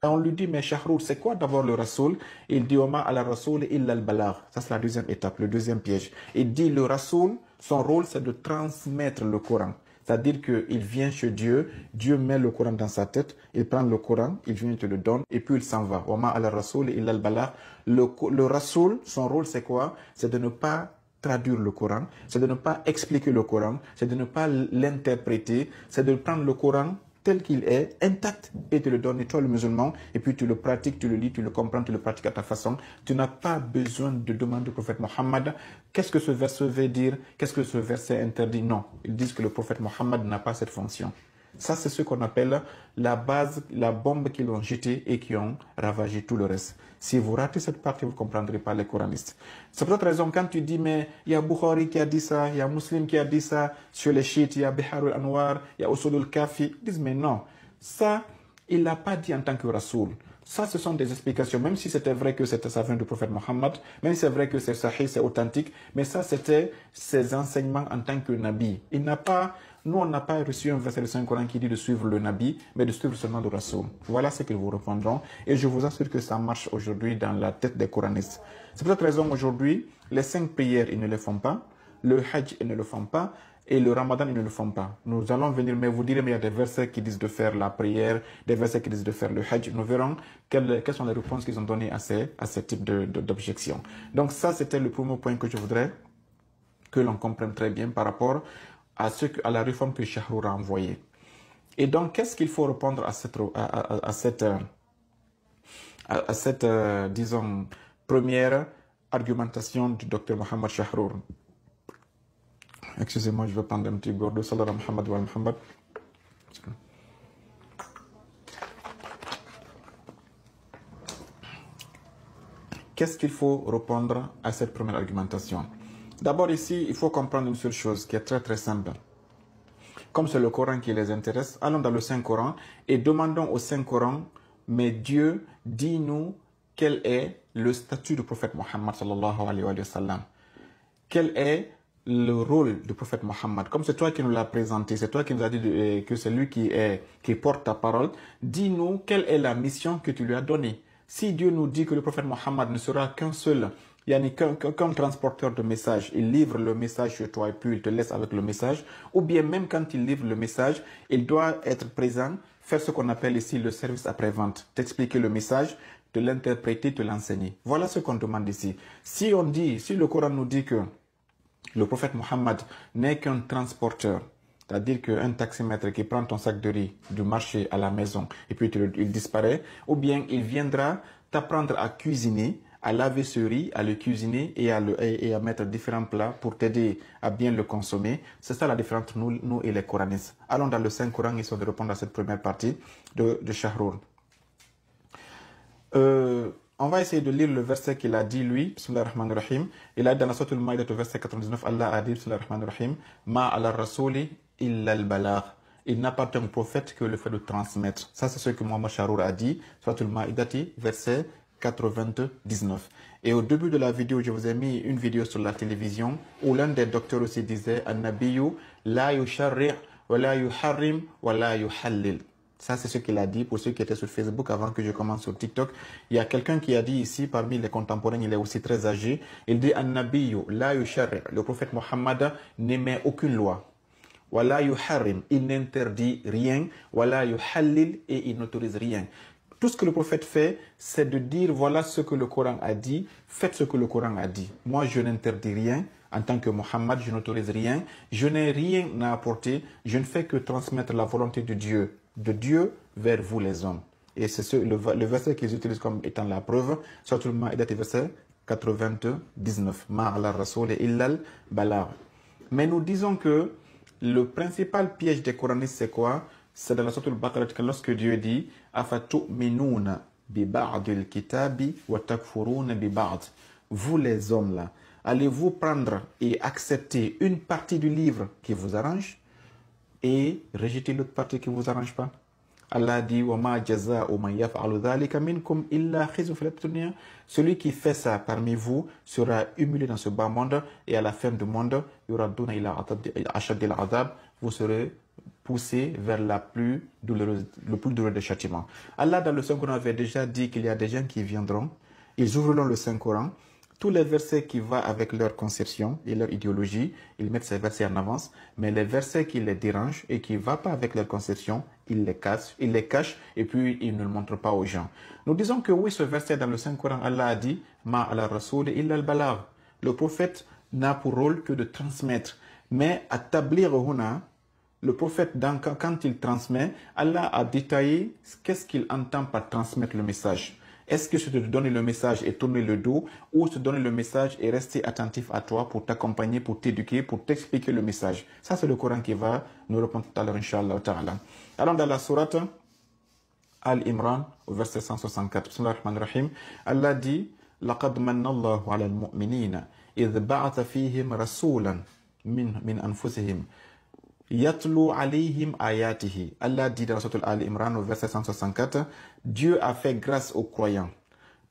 Speaker 1: On lui dit, mais Shahrur, c'est quoi d'abord le Rasoul? Il dit, Oma ala Rasoul illa al-balagh. Ça, c'est la deuxième étape, le deuxième piège. Il dit, le Rasoul, son rôle, c'est de transmettre le Coran. C'est-à-dire qu'il vient chez Dieu, Dieu met le Coran dans sa tête, il prend le Coran, il vient, il te le donne, et puis il s'en va. Oma ala Rasoul illa al-balagh. Le Rasoul, son rôle, c'est quoi? C'est de ne pas traduire le Coran, c'est de ne pas expliquer le Coran, c'est de ne pas l'interpréter, c'est de prendre le Coran tel qu'il est, intact, et te le donner, toi le musulman, et puis tu le pratiques, tu le lis, tu le comprends, tu le pratiques à ta façon. Tu n'as pas besoin de demander au prophète Mohammed, qu'est-ce que ce verset veut dire, qu'est-ce que ce verset interdit. Non, ils disent que le prophète Mohammed n'a pas cette fonction. Ça, c'est ce qu'on appelle la base, la bombe qu'ils ont jetée et qui ont ravagé tout le reste. Si vous ratez cette partie, vous ne comprendrez pas les coranistes. C'est pour cette raison, quand tu dis, mais il y a Bukhari qui a dit ça, il y a Muslim qui a dit ça, sur les chiites, il y a Bihar al-Anwar, il y a Usul al-Kafi, ils disent, mais non, ça, il ne l'a pas dit en tant que Rasoul. Ça, ce sont des explications, même si c'était vrai que ça vient du prophète Mohammed, même si c'est vrai que c'est sahih, c'est authentique, mais ça, c'était ses enseignements en tant que Nabi. Il n'a pas... Nous, on n'a pas reçu un verset du Saint-Coran qui dit de suivre le Nabi, mais de suivre seulement le Rasoul. Voilà ce qu'ils vous répondront. Et je vous assure que ça marche aujourd'hui dans la tête des coranistes. C'est pour cette raison, aujourd'hui, les 5 prières, ils ne les font pas. Le Hajj, ils ne le font pas. Et le Ramadan, ils ne le font pas. Nous allons venir, mais vous direz, mais il y a des versets qui disent de faire la prière, des versets qui disent de faire le Hajj. Nous verrons quelles sont les réponses qu'ils ont données à ces types d'objections. Donc ça, c'était le premier point que je voudrais que l'on comprenne très bien par rapport à la réforme que Shahrur a envoyée. Et donc, qu'est-ce qu'il faut répondre à cette disons, première argumentation du docteur Mohammed Shahrur? Excusez-moi, je vais prendre un petit gordo. Salam Muhammad wa Muhammad. Qu'est-ce qu'il faut répondre à cette première argumentation? D'abord ici, il faut comprendre une seule chose qui est très très simple. Comme c'est le Coran qui les intéresse, allons dans le Saint-Coran et demandons au Saint-Coran, mais Dieu, dis-nous quel est le statut du prophète Mohammed sallallahu alayhi wa sallam. Quel est le rôle du prophète Mohammed? Comme c'est toi qui nous l'as présenté, c'est toi qui nous as dit que c'est lui qui porte ta parole, dis-nous quelle est la mission que tu lui as donnée. Si Dieu nous dit que le prophète Mohammed ne sera qu'un seul, qu'un transporteur de message, il livre le message chez toi et puis il te laisse avec le message, ou bien même quand il livre le message, il doit être présent, faire ce qu'on appelle ici le service après-vente, t'expliquer le message, te l'interpréter, te l'enseigner. Voilà ce qu'on demande ici. Si le Coran nous dit que le prophète Mohammed n'est qu'un transporteur, c'est-à-dire qu'un taximètre qui prend ton sac de riz du marché à la maison et puis il disparaît, ou bien il viendra t'apprendre à cuisiner, à laver ce riz, à le cuisiner et à mettre différents plats pour t'aider à bien le consommer. C'est ça la différence entre nous et les coranistes. Allons dans le Saint-Coran, ils sont de répondre à cette première partie de Shahrur. On va essayer de lire le verset qu'il a dit lui, Bismillah ar-Rahman ar-Rahim. Il a dit dans la Sourate Al-Ma'idah, verset 99, Allah a dit, Bismillah ar-Rahman ar-Rahim, Ma ala rasuli illa al-balagh. Il n'appartient au prophète que le fait de transmettre. Ça, c'est ce que Mohammed Shahrur a dit, Sourate Al-Ma'idah, verset 99. Et au début de la vidéo, je vous ai mis une vidéo sur la télévision où l'un des docteurs aussi disait, An-Nabiyyu la yusharri' wa la yuharrim wa la yuhallil. Ça, c'est ce qu'il a dit pour ceux qui étaient sur Facebook avant que je commence sur TikTok. Il y a quelqu'un qui a dit ici, parmi les contemporains, il est aussi très âgé. Il dit, An-Nabiyyu la yusharri'. Le prophète Mohammed n'émet aucune loi. Wala yuharrim. Il n'interdit rien. Wala yuhallil. Et il n'autorise rien. Tout ce que le prophète fait, c'est de dire voilà ce que le Coran a dit, faites ce que le Coran a dit. Moi, je n'interdis rien. En tant que Mohammed, je n'autorise rien. Je n'ai rien à apporter. Je ne fais que transmettre la volonté de Dieu vers vous les hommes. Et c'est le verset qu'ils utilisent comme étant la preuve. Surtout le Maïda, verset 99. Ma'ala rasoul illal balagh. Mais nous disons que le principal piège des coranistes, c'est quoi? C'est dans la sourate al-Baqarah, lorsque Dieu dit Afatu'minuna bi ba'dil kitabi wa takfuruna bi ba'd. Vous les hommes là, allez-vous prendre et accepter une partie du livre qui vous arrange et rejeter l'autre partie qui ne vous arrange pas? Allah dit wa ma jaza'u man yaf'alu dhalika minkum illa khizyun fil dunya. Celui qui fait ça parmi vous sera humilié dans ce bas monde et à la fin du monde, yuraduna ila ashaddil adab, vous serez poussé vers le plus douloureux des châtiments. Allah dans le Saint-Coran avait déjà dit qu'il y a des gens qui viendront, ils ouvriront le Saint-Coran, tous les versets qui vont avec leur conception et leur idéologie, ils mettent ces versets en avance, mais les versets qui les dérangent et qui ne vont pas avec leur conception, ils les cachent et puis ils ne le montrent pas aux gens. Nous disons que oui, ce verset dans le Saint-Coran, Allah a dit « Ma ala rasoul illa al-balagh ». Le prophète n'a pour rôle que de transmettre, mais à tablir huna, le prophète, quand il transmet, Allah a détaillé qu'est-ce qu'il entend par transmettre le message. Est-ce que c'est de te donner le message et tourner le dos, ou te donner le message et rester attentif à toi pour t'accompagner, pour t'éduquer, pour t'expliquer le message? Ça, c'est le Coran qui va nous répondre tout à l'heure, Inch'Allah ta'ala. Alors, dans la sourate Al-Imran, au verset 164, Bismillah ar-Rahman ar-Rahim, Allah dit « Laqad manna Allahu ala al-mu'minina, idh ba'atha fihim rasulan min anfusihim. » Yatlu alayhim ayatihi. Allah dit dans la sourate Al-Imran au verset 164, Dieu a fait grâce aux croyants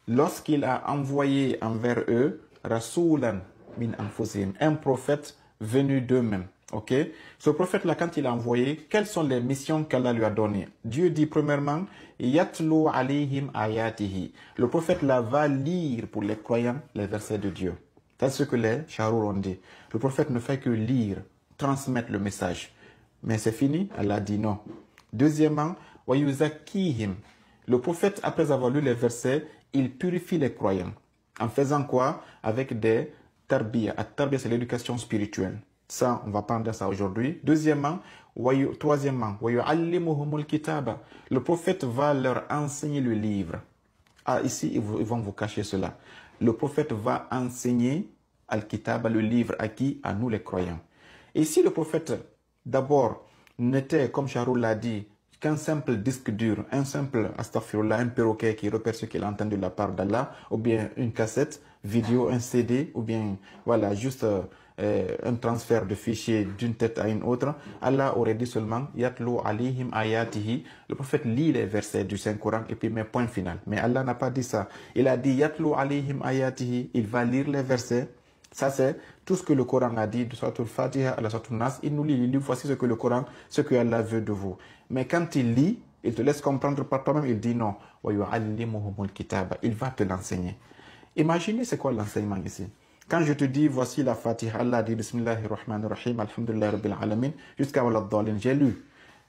Speaker 1: lorsqu'il a envoyé envers eux Rasulan min anfusihim, un prophète venu d'eux-mêmes. Ok? Ce prophète-là, quand il a envoyé, quelles sont les missions qu'Allah lui a données? Dieu dit premièrement, Yatlu alayhim ayatihi. Le prophète-là va lire pour les croyants les versets de Dieu. C'est ce que les Charour ont dit. Le prophète ne fait que lire, transmettre le message. Mais c'est fini? Allah dit non. Deuxièmement, wa yuzakihim. Le prophète, après avoir lu les versets, il purifie les croyants. En faisant quoi? Avec des tarbiya. At-tarbiya, c'est l'éducation spirituelle. Ça, on va prendre ça aujourd'hui. Troisièmement, wa yu'allimuhumul kitaba. Le prophète va leur enseigner le livre. Ah, ici, ils vont vous cacher cela. Le prophète va enseigner al-kitaba, le livre, à qui? À nous les croyants. Et si le prophète, d'abord, n'était, comme Charou l'a dit, qu'un simple disque dur, un simple astaghfirullah, un perroquet qui repère ce qu'il entend de la part d'Allah, ou bien une cassette vidéo, un CD, ou bien voilà, juste un transfert de fichiers d'une tête à une autre, Allah aurait dit seulement Yatlu alayhim ayatihi. Le prophète lit les versets du Saint-Coran et puis met point final. Mais Allah n'a pas dit ça. Il a dit Yatlu alayhim ayatihi. Il va lire les versets. Ça, c'est tout ce que le Coran a dit, de Surat al-Fatiha à la Surat al-Nas. Il nous lit, il dit, voici ce que le Coran, ce que Allah veut de vous. Mais quand il lit, il te laisse comprendre par toi-même, il dit non. Il va te l'enseigner. Imaginez c'est quoi l'enseignement ici. Quand je te dis, voici la Fatiha, Allah dit, Bismillahirrahmanirrahim, Alhamdulillah Rabbil Alamin, jusqu'à Waladhalin, j'ai lu.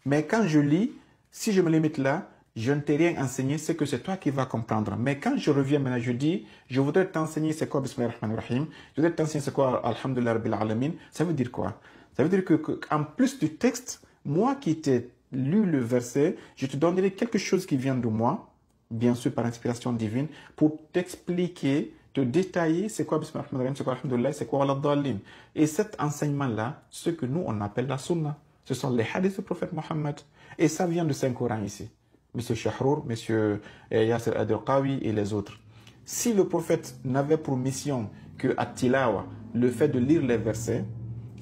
Speaker 1: Mais quand je lis, si je me limite là, je ne t'ai rien enseigné, c'est que c'est toi qui vas comprendre. Mais quand je reviens maintenant, je dis, je voudrais t'enseigner c'est quoi Bismillahirrahmanirrahim, je voudrais t'enseigner c'est quoi Alhamdulillah Rabbil Alamin. Ça veut dire quoi? Ça veut dire qu'en plus du texte, moi qui t'ai lu le verset, je te donnerai quelque chose qui vient de moi, bien sûr par inspiration divine, pour t'expliquer, te détailler c'est quoi Bismillahirrahmanirrahim, c'est quoi Alhamdulillah, c'est quoi Waladhalin. Et cet enseignement-là, ce que nous on appelle la sunna, ce sont les hadiths du prophète Mohammed. Et ça vient du Saint-Coran ici. Monsieur Shahrour, Monsieur Yasser Adel-Qawi et les autres. Si le prophète n'avait pour mission que At-Tilawa, le fait de lire les versets,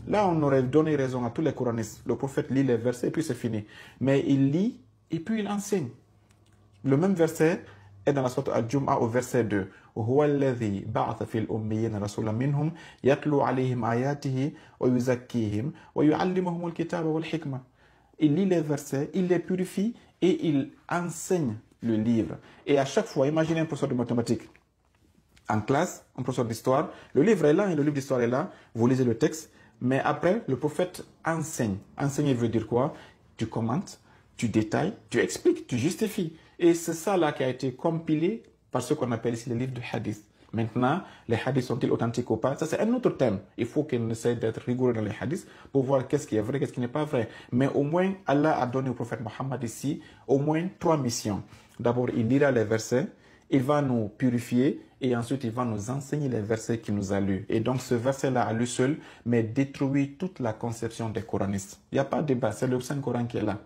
Speaker 1: là on aurait donné raison à tous les coranistes. Le prophète lit les versets et puis c'est fini. Mais il lit et puis il enseigne. Le même verset est dans la sourate Al-Jum'a au verset 2. هو الذي بعث في الأميين رسولا منهم يتلو عليهم آياته ويزكيهم ويعلمهم الكتاب والحكمة. Il lit les versets, il les purifie et il enseigne le livre. Et à chaque fois, imaginez un professeur de mathématiques en classe, un professeur d'histoire, le livre est là et le livre d'histoire est là, vous lisez le texte, mais après, le prophète enseigne. Enseigner veut dire quoi? Tu commentes, tu détailles, tu expliques, tu justifies. Et c'est ça là qui a été compilé par ce qu'on appelle ici les livres de hadith. Maintenant, les hadiths sont-ils authentiques ou pas? Ça, c'est un autre thème. Il faut qu'on essaie d'être rigoureux dans les hadiths pour voir qu'est-ce qui est vrai, qu'est-ce qui n'est pas vrai. Mais au moins, Allah a donné au prophète Mohammed ici au moins 3 missions. D'abord, il lira les versets, il va nous purifier et ensuite il va nous enseigner les versets qu'il nous a lus. Et donc ce verset-là à lui seul, mais détruit toute la conception des coranistes. Il n'y a pas de débat, c'est le Saint-Coran qui est là.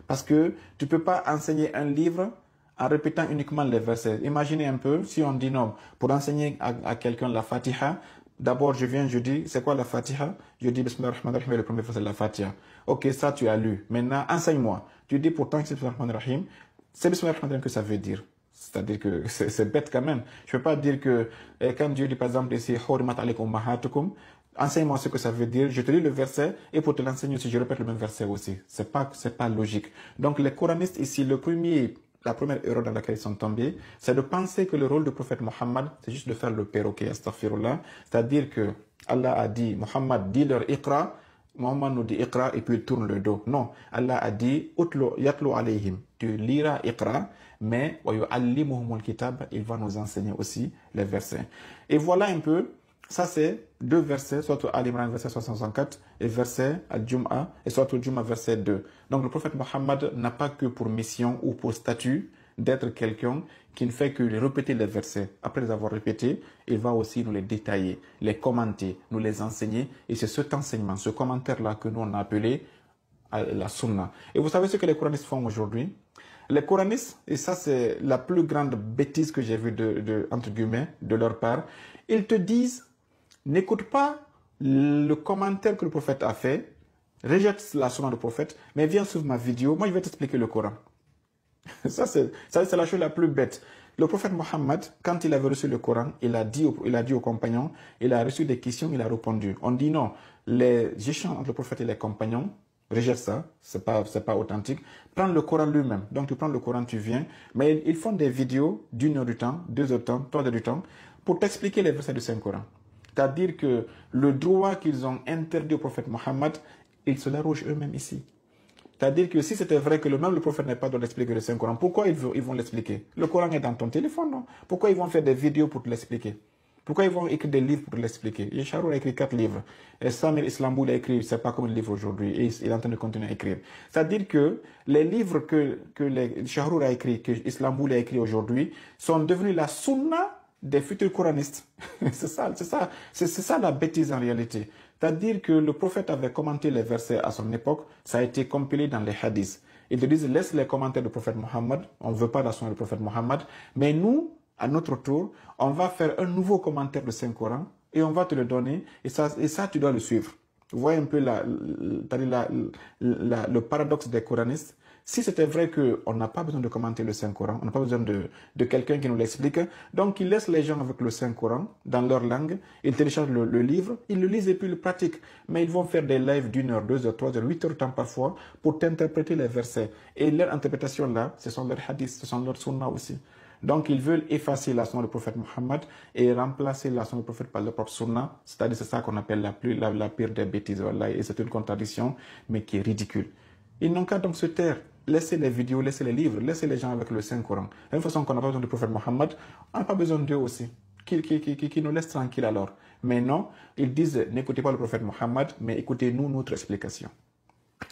Speaker 1: Parce que tu ne peux pas enseigner un livre en répétant uniquement les versets. Imaginez un peu, si on dit non, pour enseigner à quelqu'un la Fatiha, d'abord je viens, je dis, c'est quoi la Fatiha? Je dis, Bismillahirrahmanirrahim, le premier verset de la Fatiha. Ok, ça tu as lu. Maintenant, enseigne-moi. Tu dis pourtant que c'est Bismillahirrahmanirrahim. C'est Bismillahirrahmanirrahim que ça veut dire. C'est-à-dire que c'est bête quand même. Je ne peux pas dire que, quand Dieu dit par exemple ici, enseigne-moi ce que ça veut dire, je te lis le verset, et pour te l'enseigner aussi, je répète le même verset aussi. C'est pas logique. Donc les coranistes ici, la première erreur dans laquelle ils sont tombés, c'est de penser que le rôle du prophète Mohammed, c'est juste de faire le perroquet, astaghfirullah. C'est-à-dire que Allah a dit, Mohammed dit leur iqra, Mohammed nous dit iqra et puis il tourne le dos. Non, Allah a dit yatlu alayhim. Tu liras iqra, mais wa yu'allimuhumul kitab, il va nous enseigner aussi les versets. Et voilà un peu, ça c'est 2 versets, soit Al-Imran verset 64 et verset Al-Jum'ah et soit Al-Jum'ah verset 2. Donc le prophète Mohammed n'a pas que pour mission ou pour statut d'être quelqu'un qui ne fait que répéter les versets. Après les avoir répétés, il va aussi nous les détailler, les commenter, nous les enseigner. Et c'est cet enseignement, ce commentaire-là que nous on a appelé la sunna. Et vous savez ce que les coranistes font aujourd'hui? Les coranistes, et ça c'est la plus grande bêtise que j'ai vue entre guillemets, de leur part, ils te disent, n'écoute pas le commentaire que le prophète a fait, rejette la sunna du prophète, mais viens suivre ma vidéo, moi je vais t'expliquer le Coran. Ça, c'est la chose la plus bête. Le prophète Mohammed, quand il avait reçu le Coran, il a dit aux compagnons, il a reçu des questions, il a répondu. On dit non, les échanges entre le prophète et les compagnons, rejette ça, c'est pas authentique. Prends le Coran lui-même. Donc tu prends le Coran, tu viens, mais ils font des vidéos d'1 heure du temps, 2 heures du temps, 3 heures du temps, pour t'expliquer les versets du Saint-Coran. C'est-à-dire que le droit qu'ils ont interdit au prophète Mohammed, ils se l'arrogent eux-mêmes ici. C'est-à-dire que si c'était vrai que le prophète n'a pas le droit d'expliquer le Saint-Coran, pourquoi ils vont l'expliquer? Le Coran est dans ton téléphone, non? Pourquoi ils vont faire des vidéos pour te l'expliquer? Pourquoi ils vont écrire des livres pour te l'expliquer? Yesharour a écrit 4 livres. Et Samir Islamboul a écrit, c'est pas comme un livre aujourd'hui. Et il est en train de continuer à écrire. C'est-à-dire que les livres que Yesharour a écrit, que Islamboul a écrit aujourd'hui, sont devenus la sunna des futurs coranistes. C'est ça la bêtise en réalité. C'est-à-dire que le prophète avait commenté les versets à son époque, ça a été compilé dans les hadiths. Ils te disent, laisse les commentaires du prophète Mohammed, on ne veut pas la sunna du prophète Mohammed, mais nous, à notre tour, on va faire un nouveau commentaire du Saint-Coran et on va te le donner et ça tu dois le suivre. Vous voyez un peu le paradoxe des coranistes. Si c'était vrai qu'on n'a pas besoin de commenter le Saint-Coran, on n'a pas besoin de quelqu'un qui nous l'explique, donc ils laissent les gens avec le Saint-Coran dans leur langue, ils téléchargent le livre, ils le lisent et puis ils le pratiquent. Mais ils vont faire des lives d'1 heure, 2 heures, 3 heures, 8 heures de temps parfois pour t'interpréter les versets. Et leur interprétation là, ce sont leurs hadiths, ce sont leurs sunnah aussi. Donc ils veulent effacer la sunna du prophète Mohammed et remplacer la sunna du prophète par leur propre sunna, c'est-à-dire c'est ça qu'on appelle la pire des bêtises, voilà, et c'est une contradiction, mais qui est ridicule. Ils n'ont qu'à donc se taire, laisser les vidéos, laisser les livres, laisser les gens avec le Saint-Coran. De la même façon qu'on n'a pas besoin du prophète Mohammed, on n'a pas besoin d'eux aussi, qui nous laissent tranquilles alors. Mais non, ils disent, n'écoutez pas le prophète Mohammed, mais écoutez-nous notre explication.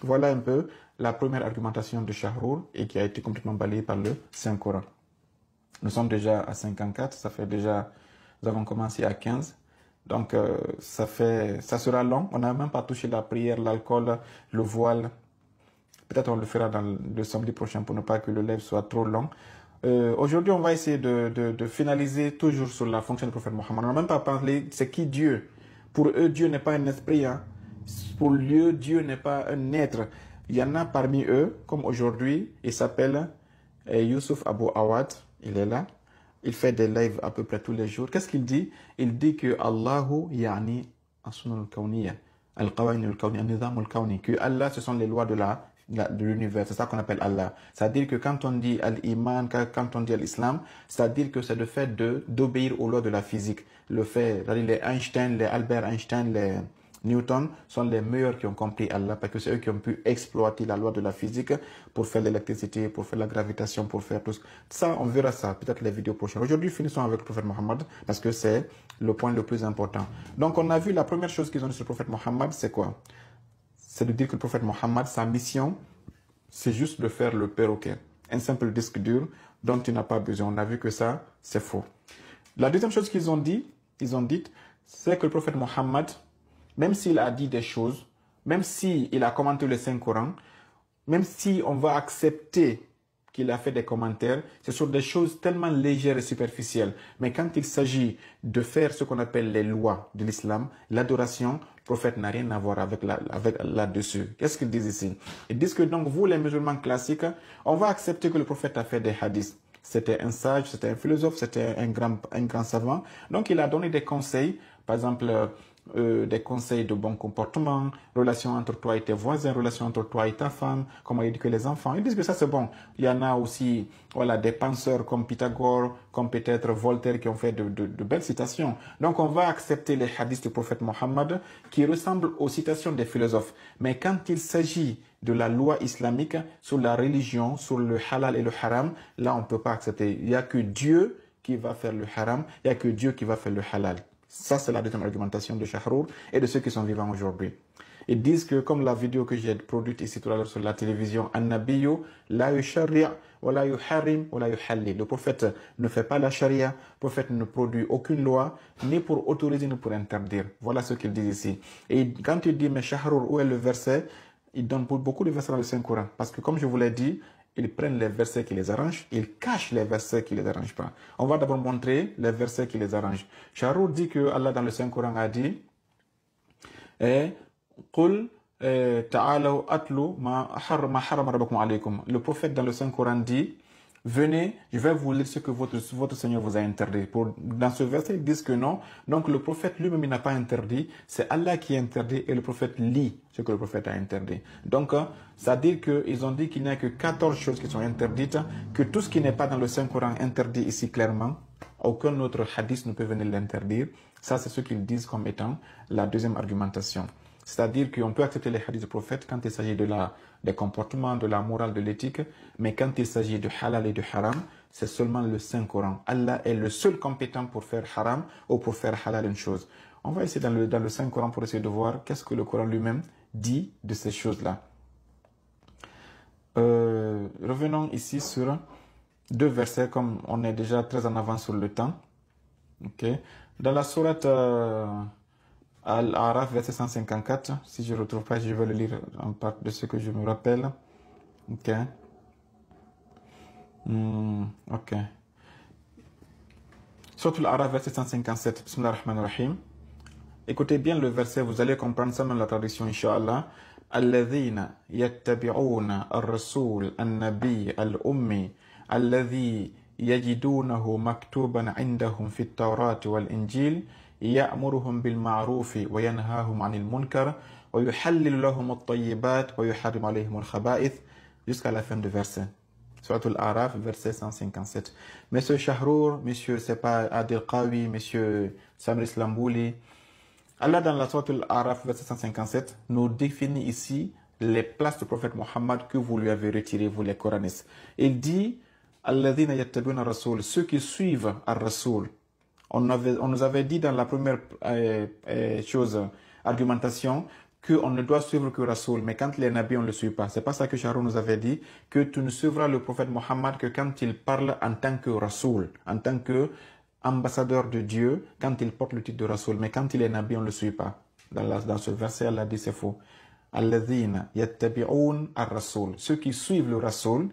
Speaker 1: Voilà un peu la première argumentation de Shahrour et qui a été complètement balayée par le Saint-Coran. Nous sommes déjà à 54, ça fait déjà, nous avons commencé à 15. Donc, ça sera long. On n'a même pas touché la prière, l'alcool, le voile. Peut-être on le fera le samedi prochain pour ne pas que le live soit trop long. Aujourd'hui, on va essayer de finaliser toujours sur la fonction du prophète Mohammed. On n'a même pas parlé, c'est qui Dieu? Pour eux, Dieu n'est pas un esprit. Hein. Pour eux, Dieu n'est pas un être. Il y en a parmi eux, comme aujourd'hui, il s'appelle Youssouf Abou Awad. Il est là. Il fait des lives à peu près tous les jours. Qu'est-ce qu'il dit? Il dit que Allahu yani as-sunan al-kawniyya, al-qawanin al-kawniyya, al-nizam al-kawni, que Allah, ce sont les lois de l'univers. C'est ça qu'on appelle Allah. C'est-à-dire que quand on dit al-iman, quand on dit l'islam, c'est-à-dire que c'est le fait d'obéir aux lois de la physique. Le fait, les Einstein, les Albert Einstein, Newton sont les meilleurs qui ont compris Allah parce que c'est eux qui ont pu exploiter la loi de la physique pour faire l'électricité, pour faire la gravitation, pour faire tout ça. On verra ça peut-être les vidéos prochaines. Aujourd'hui, finissons avec le prophète Mohammed parce que c'est le point le plus important. Donc, on a vu la première chose qu'ils ont dit sur le prophète Mohammed, c'est quoi? C'est de dire que le prophète Mohammed, sa mission, c'est juste de faire le perroquet. Un simple disque dur dont tu n'as pas besoin. On a vu que ça, c'est faux. La deuxième chose qu'ils ont dit, c'est que le prophète Mohammed, même s'il a dit des choses, même s'il a commenté le Saint-Coran, même si on va accepter qu'il a fait des commentaires, ce sont des choses tellement légères et superficielles. Mais quand il s'agit de faire ce qu'on appelle les lois de l'islam, l'adoration, le prophète n'a rien à voir avec là-dessus. Qu'est-ce qu'ils disent ici? Ils disent que donc vous, les musulmans classiques, on va accepter que le prophète a fait des hadiths. C'était un sage, c'était un philosophe, c'était un grand savant. Donc il a donné des conseils, par exemple des conseils de bon comportement, relation entre toi et tes voisins, relation entre toi et ta femme, comment éduquer les enfants. Ils disent que ça c'est bon. Il y en a aussi voilà, des penseurs comme Pythagore, comme peut-être Voltaire qui ont fait de belles citations. Donc on va accepter les hadiths du prophète Mohammed qui ressemblent aux citations des philosophes. Mais quand il s'agit de la loi islamique sur la religion, sur le halal et le haram, là on ne peut pas accepter. Il n'y a que Dieu qui va faire le haram, il n'y a que Dieu qui va faire le halal. Ça, c'est la deuxième argumentation de Shahrour et de ceux qui sont vivants aujourd'hui. Ils disent que, comme la vidéo que j'ai produite ici tout à l'heure sur la télévision, An-Nabiyyu la yushari' wa la yuharrim wa la yuhalli. Le prophète ne fait pas la charia, le prophète ne produit aucune loi, ni pour autoriser, ni pour interdire. Voilà ce qu'ils disent ici. Et quand il dit, mais Shahrour, où est le verset? Il donne beaucoup de versets dans le Saint-Coran. Parce que, comme je vous l'ai dit, ils prennent les versets qui les arrangent, ils cachent les versets qui les arrangent pas. On va d'abord montrer les versets qui les arrangent. Shahrour dit que Allah dans le Saint-Coran a dit قُلْ تَعَالَوْا أَتْلُوا مَا حَرَّمَ رَبُّكُمْ عَلَيْكُمْ. Le prophète dans le Saint-Coran dit, venez, je vais vous lire ce que votre Seigneur vous a interdit. Dans ce verset, ils disent que non. Donc le prophète lui-même, il n'a pas interdit. C'est Allah qui interdit et le prophète lit ce que le prophète a interdit. Donc, ça dit qu'ils ont dit qu'il n'y a que 14 choses qui sont interdites, que tout ce qui n'est pas dans le Saint-Coran interdit ici clairement. Aucun autre hadith ne peut venir l'interdire. Ça, c'est ce qu'ils disent comme étant la deuxième argumentation. C'est-à-dire qu'on peut accepter les hadiths du prophète quand il s'agit des comportements, de la morale, de l'éthique, mais quand il s'agit de halal et de haram, c'est seulement le Saint-Coran. Allah est le seul compétent pour faire haram ou pour faire halal une chose. On va essayer dans le Saint-Coran pour essayer de voir qu'est-ce que le Coran lui-même dit de ces choses-là. Revenons ici sur deux versets, comme on est déjà très en avance sur le temps. Okay. Dans la sourate Al-Araf, verset 154, si je ne retrouve pas, je vais le lire en part de ce que je me rappelle. Ok. Ok. Sourate Al-Araf, verset 157, Bismillah ar-Rahman ar-Rahim. Écoutez bien le verset, vous allez comprendre ça dans la traduction, Inch'Allah. الذين يتبعون الرسول النبي الأمي الذي يجدونه مكتوبا عندهم في التوراة والإنجيل يأمرهم بالمعروف وينهاهم عن المنكر ويحلل لهم الطيبات ويحرم عليهم الخبائث jusqu'à la fin du verset. Surat Al-Araf, verset 157. Monsieur Shahrour, monsieur Sepa Adil Qawi, monsieur Samir Islambouli, Allah dans la Surat Al-Araf, verset 157, nous définit ici les places du prophète Mohammed que vous lui avez retirées, vous les Coranistes. Il dit, Alladhina yattabi'una rasoul, ceux qui suivent ar-Rasoul. On nous avait dit dans la première argumentation, qu'on ne doit suivre que Rasoul, mais quand les nabis, on ne le suit pas. C'est pas ça que Sharon nous avait dit, que tu ne suivras le prophète Mohammed que quand il parle en tant que Rasoul, en tant que ambassadeur de Dieu, quand il porte le titre de Rasoul, mais quand il est nabi, on ne le suit pas. Dans ce verset, Allah dit c'est faux. Alladhina yattabi'un ar-Rasoul, ceux qui suivent le Rasoul,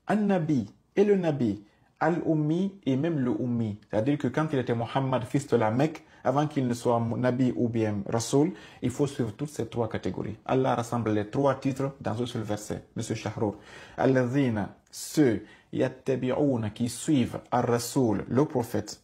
Speaker 1: an-Nabi et le Nabi, al-Ummi et même le Ummi. C'est-à-dire que quand il était Mohammed, fils de la Mecque, avant qu'il ne soit Nabi ou bien Rasoul, il faut suivre toutes ces trois catégories. Allah rassemble les trois titres dans un seul verset, Monsieur Shahrour. Alladhina, ceux, yattabi'un, qui suivent ar-Rasoul, le prophète,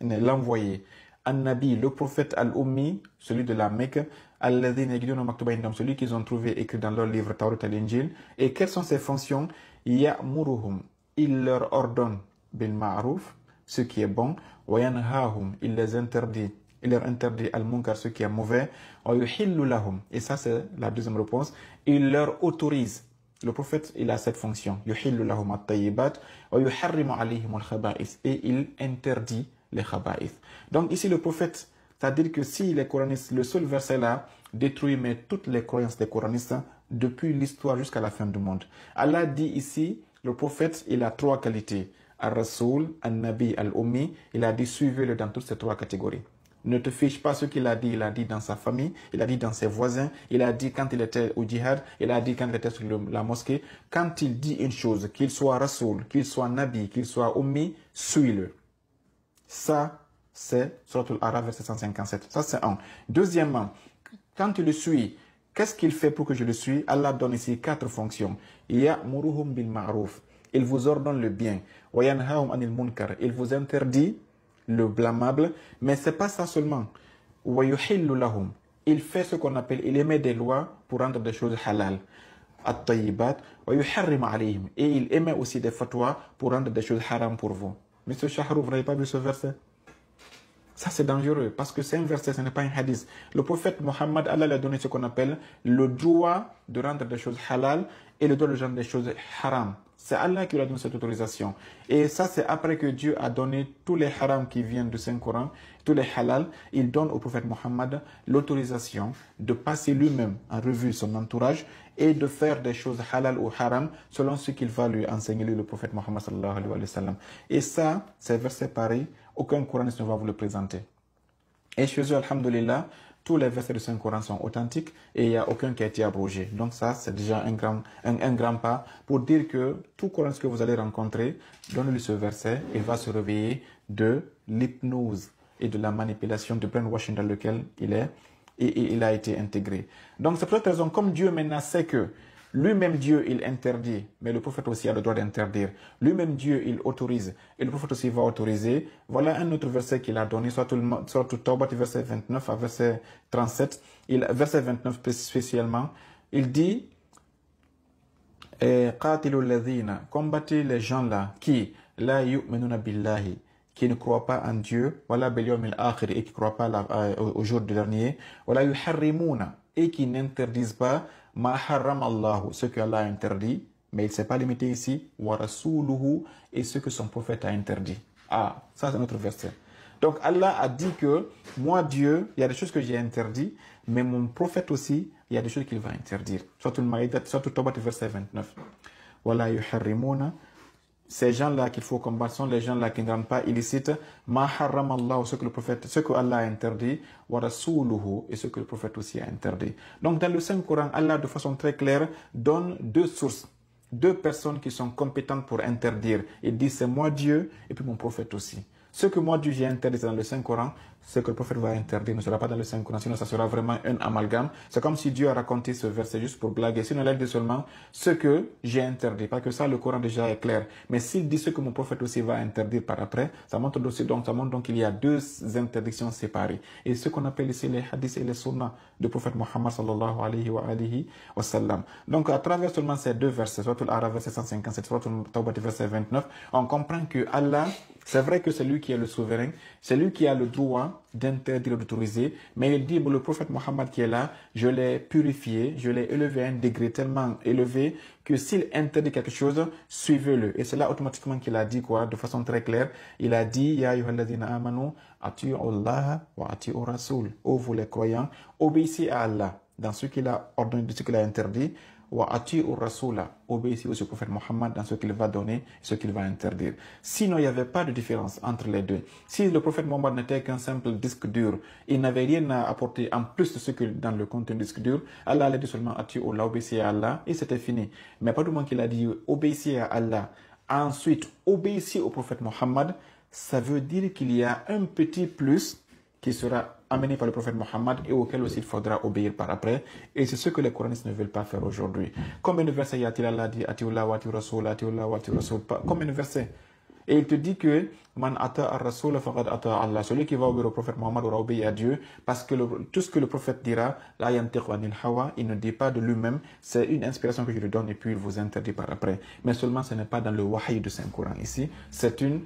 Speaker 1: l'envoyé, An-Nabi, le prophète al-Ummi, celui de la Mecque, alladhina yajiduna maktuba indahum, celui qu'ils ont trouvé écrit dans leur livre Tawrat et l'Injil. Et quelles sont ses fonctions? Ya'muruhum, il leur ordonne bil ma'ruf, ce qui est bon, wa yanhahum, il les interdit Il leur interdit al-munkar, ce qui est mauvais. وَيُحِلُّ لَهُمْ. Et ça, c'est la deuxième réponse. Il leur autorise. Le prophète, il a cette fonction. يُحِلُّ لَهُمْ الطَّيِّبَاتِ وَيُحَرِّمُ عَلَيْهِمُ الْخَبَائِثِ. Et il interdit les khaba'ith. Donc ici, le prophète, c'est-à-dire que si les coranistes, le seul verset là, détruit mais toutes les croyances des coranistes depuis l'histoire jusqu'à la fin du monde. Allah dit ici, le prophète, il a trois qualités. Al-Rasoul, Al-Nabi, Al-Ummi, il a dit suivez-le dans toutes ces trois catégories. Ne te fiche pas ce qu'il a dit dans sa famille, il a dit dans ses voisins, il a dit quand il était au djihad, il a dit quand il était sur la mosquée. Quand il dit une chose, qu'il soit Rasoul, qu'il soit Nabi, qu'il soit Ummi, suis-le. Ça, c'est Suratul Araf, verset 157. Ça, c'est un. Deuxièmement, quand tu le suis, qu'est-ce qu'il fait pour que je le suis? Allah donne ici 4 fonctions. Ya'muruhum bil ma'ruf. Il vous ordonne le bien. Wa yanhahum anil munkar. Il vous interdit le blâmable. Mais c'est pas ça seulement. Wa yuhillu lahum. Il fait ce qu'on appelle, il émet des lois pour rendre des choses halal. At-tayyibat. Wa yuharrim alayhim. Et il émet aussi des fatwas pour rendre des choses haram pour vous. Monsieur Shahrou, vous n'avez pas vu ce verset? Ça, c'est dangereux parce que c'est un verset, ce n'est pas un hadith. Le prophète Mohammed, Allah lui a donné ce qu'on appelle le droit de rendre des choses halal et le droit de rendre des choses haram. C'est Allah qui lui a donné cette autorisation. Et ça, c'est après que Dieu a donné tous les haram qui viennent du Saint-Coran, tous les halal. Il donne au prophète Mohammed l'autorisation de passer lui-même en revue son entourage et de faire des choses halal ou haram selon ce qu'il va lui enseigner, lui, le prophète Mohammed sallallahu alayhi wa sallam. Et ça, c'est verset pareil, aucun coraniste ne va vous le présenter. Et chez eux, alhamdulillah, tous les versets du Saint-Coran sont authentiques et il n'y a aucun qui a été abrogé. Donc ça, c'est déjà un grand pas pour dire que tout coraniste que vous allez rencontrer, donnez-lui ce verset, il va se réveiller de l'hypnose et de la manipulation, du brainwashing dans lequel il est et il a été intégré. Donc c'est pour cette raison, comme Dieu maintenant sait que lui-même Dieu, il interdit, mais le prophète aussi a le droit d'interdire. Lui-même Dieu, il autorise, et le prophète aussi va autoriser. Voilà un autre verset qu'il a donné, soit tout Tawbat, verset 29 à verset 37. Verset 29 spécialement, il dit Qatilul ladhina, combattez les gens là qui la yu'minuna billahi, qui ne croient pas en Dieu, wala bil yawmil akhir, et qui ne croient pas au jour du dernier, wala yuharrimuna, et qui n'interdisent pas ma harram Allah, ce que Allah a interdit, mais il ne s'est pas limité ici, wa rasuluhu, et ce que son prophète a interdit. Ah, ça c'est notre verset. Donc Allah a dit que moi Dieu, il y a des choses que j'ai interdites, mais mon prophète aussi, il y a des choses qu'il va interdire. Surtout Al-Ma'idah, surtout Tawbat, verset 29. Wala yuharrimuna. Ces gens-là qu'il faut combattre sont les gens-là qui ne rendent pas illicites. Ma harram Allah, ce que Allah a interdit, wa rasuluhu, et ce que le prophète aussi a interdit. Donc dans le Saint-Coran, Allah de façon très claire donne deux sources, deux personnes qui sont compétentes pour interdire. Il dit c'est moi Dieu et puis mon prophète aussi. Ce que moi Dieu j'ai interdit dans le Saint-Coran, ce que le prophète va interdire ne sera pas dans le Saint-Coran, sinon ça sera vraiment un amalgame. C'est comme si Dieu a raconté ce verset juste pour blaguer. Sinon, il a dit seulement ce que j'ai interdit. Parce que ça, le Coran déjà est clair. Mais s'il dit ce que mon prophète aussi va interdire par après, ça montre donc qu'il y a deux interdictions séparées. Et ce qu'on appelle ici les hadiths et les sunnahs du prophète Muhammad sallallahu alayhi wa sallam. Donc, à travers seulement ces deux versets, soit Al-Araf verset 157, soit Tawbat verset 29, on comprend que Allah, c'est vrai que c'est lui qui est le souverain, c'est lui qui a le droit d'interdire, d'autoriser, mais il dit, le prophète Mohammed qui est là, je l'ai purifié, je l'ai élevé à un degré tellement élevé que s'il interdit quelque chose, suivez-le. Et c'est là automatiquement qu'il a dit quoi, de façon très claire, il a dit, Ya ayyuhalladhina amanu, ati'u Allah wa ati'u Rasul. Ô vous les croyants, obéissez à Allah dans ce qu'il a ordonné, de ce qu'il a interdit, wa ati'u rasula, obéissez au prophète Mohammed dans ce qu'il va donner et ce qu'il va interdire. Sinon, il n'y avait pas de différence entre les deux. Si le prophète Mohammed n'était qu'un simple disque dur, il n'avait rien à apporter en plus de ce que dans le contenu du disque dur, Allah allait dire seulement ati'u Allah, obéissez à Allah, et c'était fini. Mais pas du moment qu'il a dit obéissez à Allah, ensuite obéissez au prophète Mohammed, ça veut dire qu'il y a un petit plus qui sera amené par le prophète Mohammed et auquel aussi il faudra obéir par après. Et c'est ce que les coranistes ne veulent pas faire aujourd'hui. Combien de versets y a-t-il? Allah dit Atiullah wa Rasul, Atiullah wa Rasul. Combien de versets? Et il te dit que Man ata ar-Rasul faqad ata Allah. Celui qui va obéir au prophète Mohammed aura obéi à Dieu, parce que tout ce que le prophète dira, la yantiqu anil hawa, il ne dit pas de lui-même, c'est une inspiration que je lui donne et puis il vous interdit par après. Mais seulement ce n'est pas dans le wahy du Saint-Coran ici, c'est une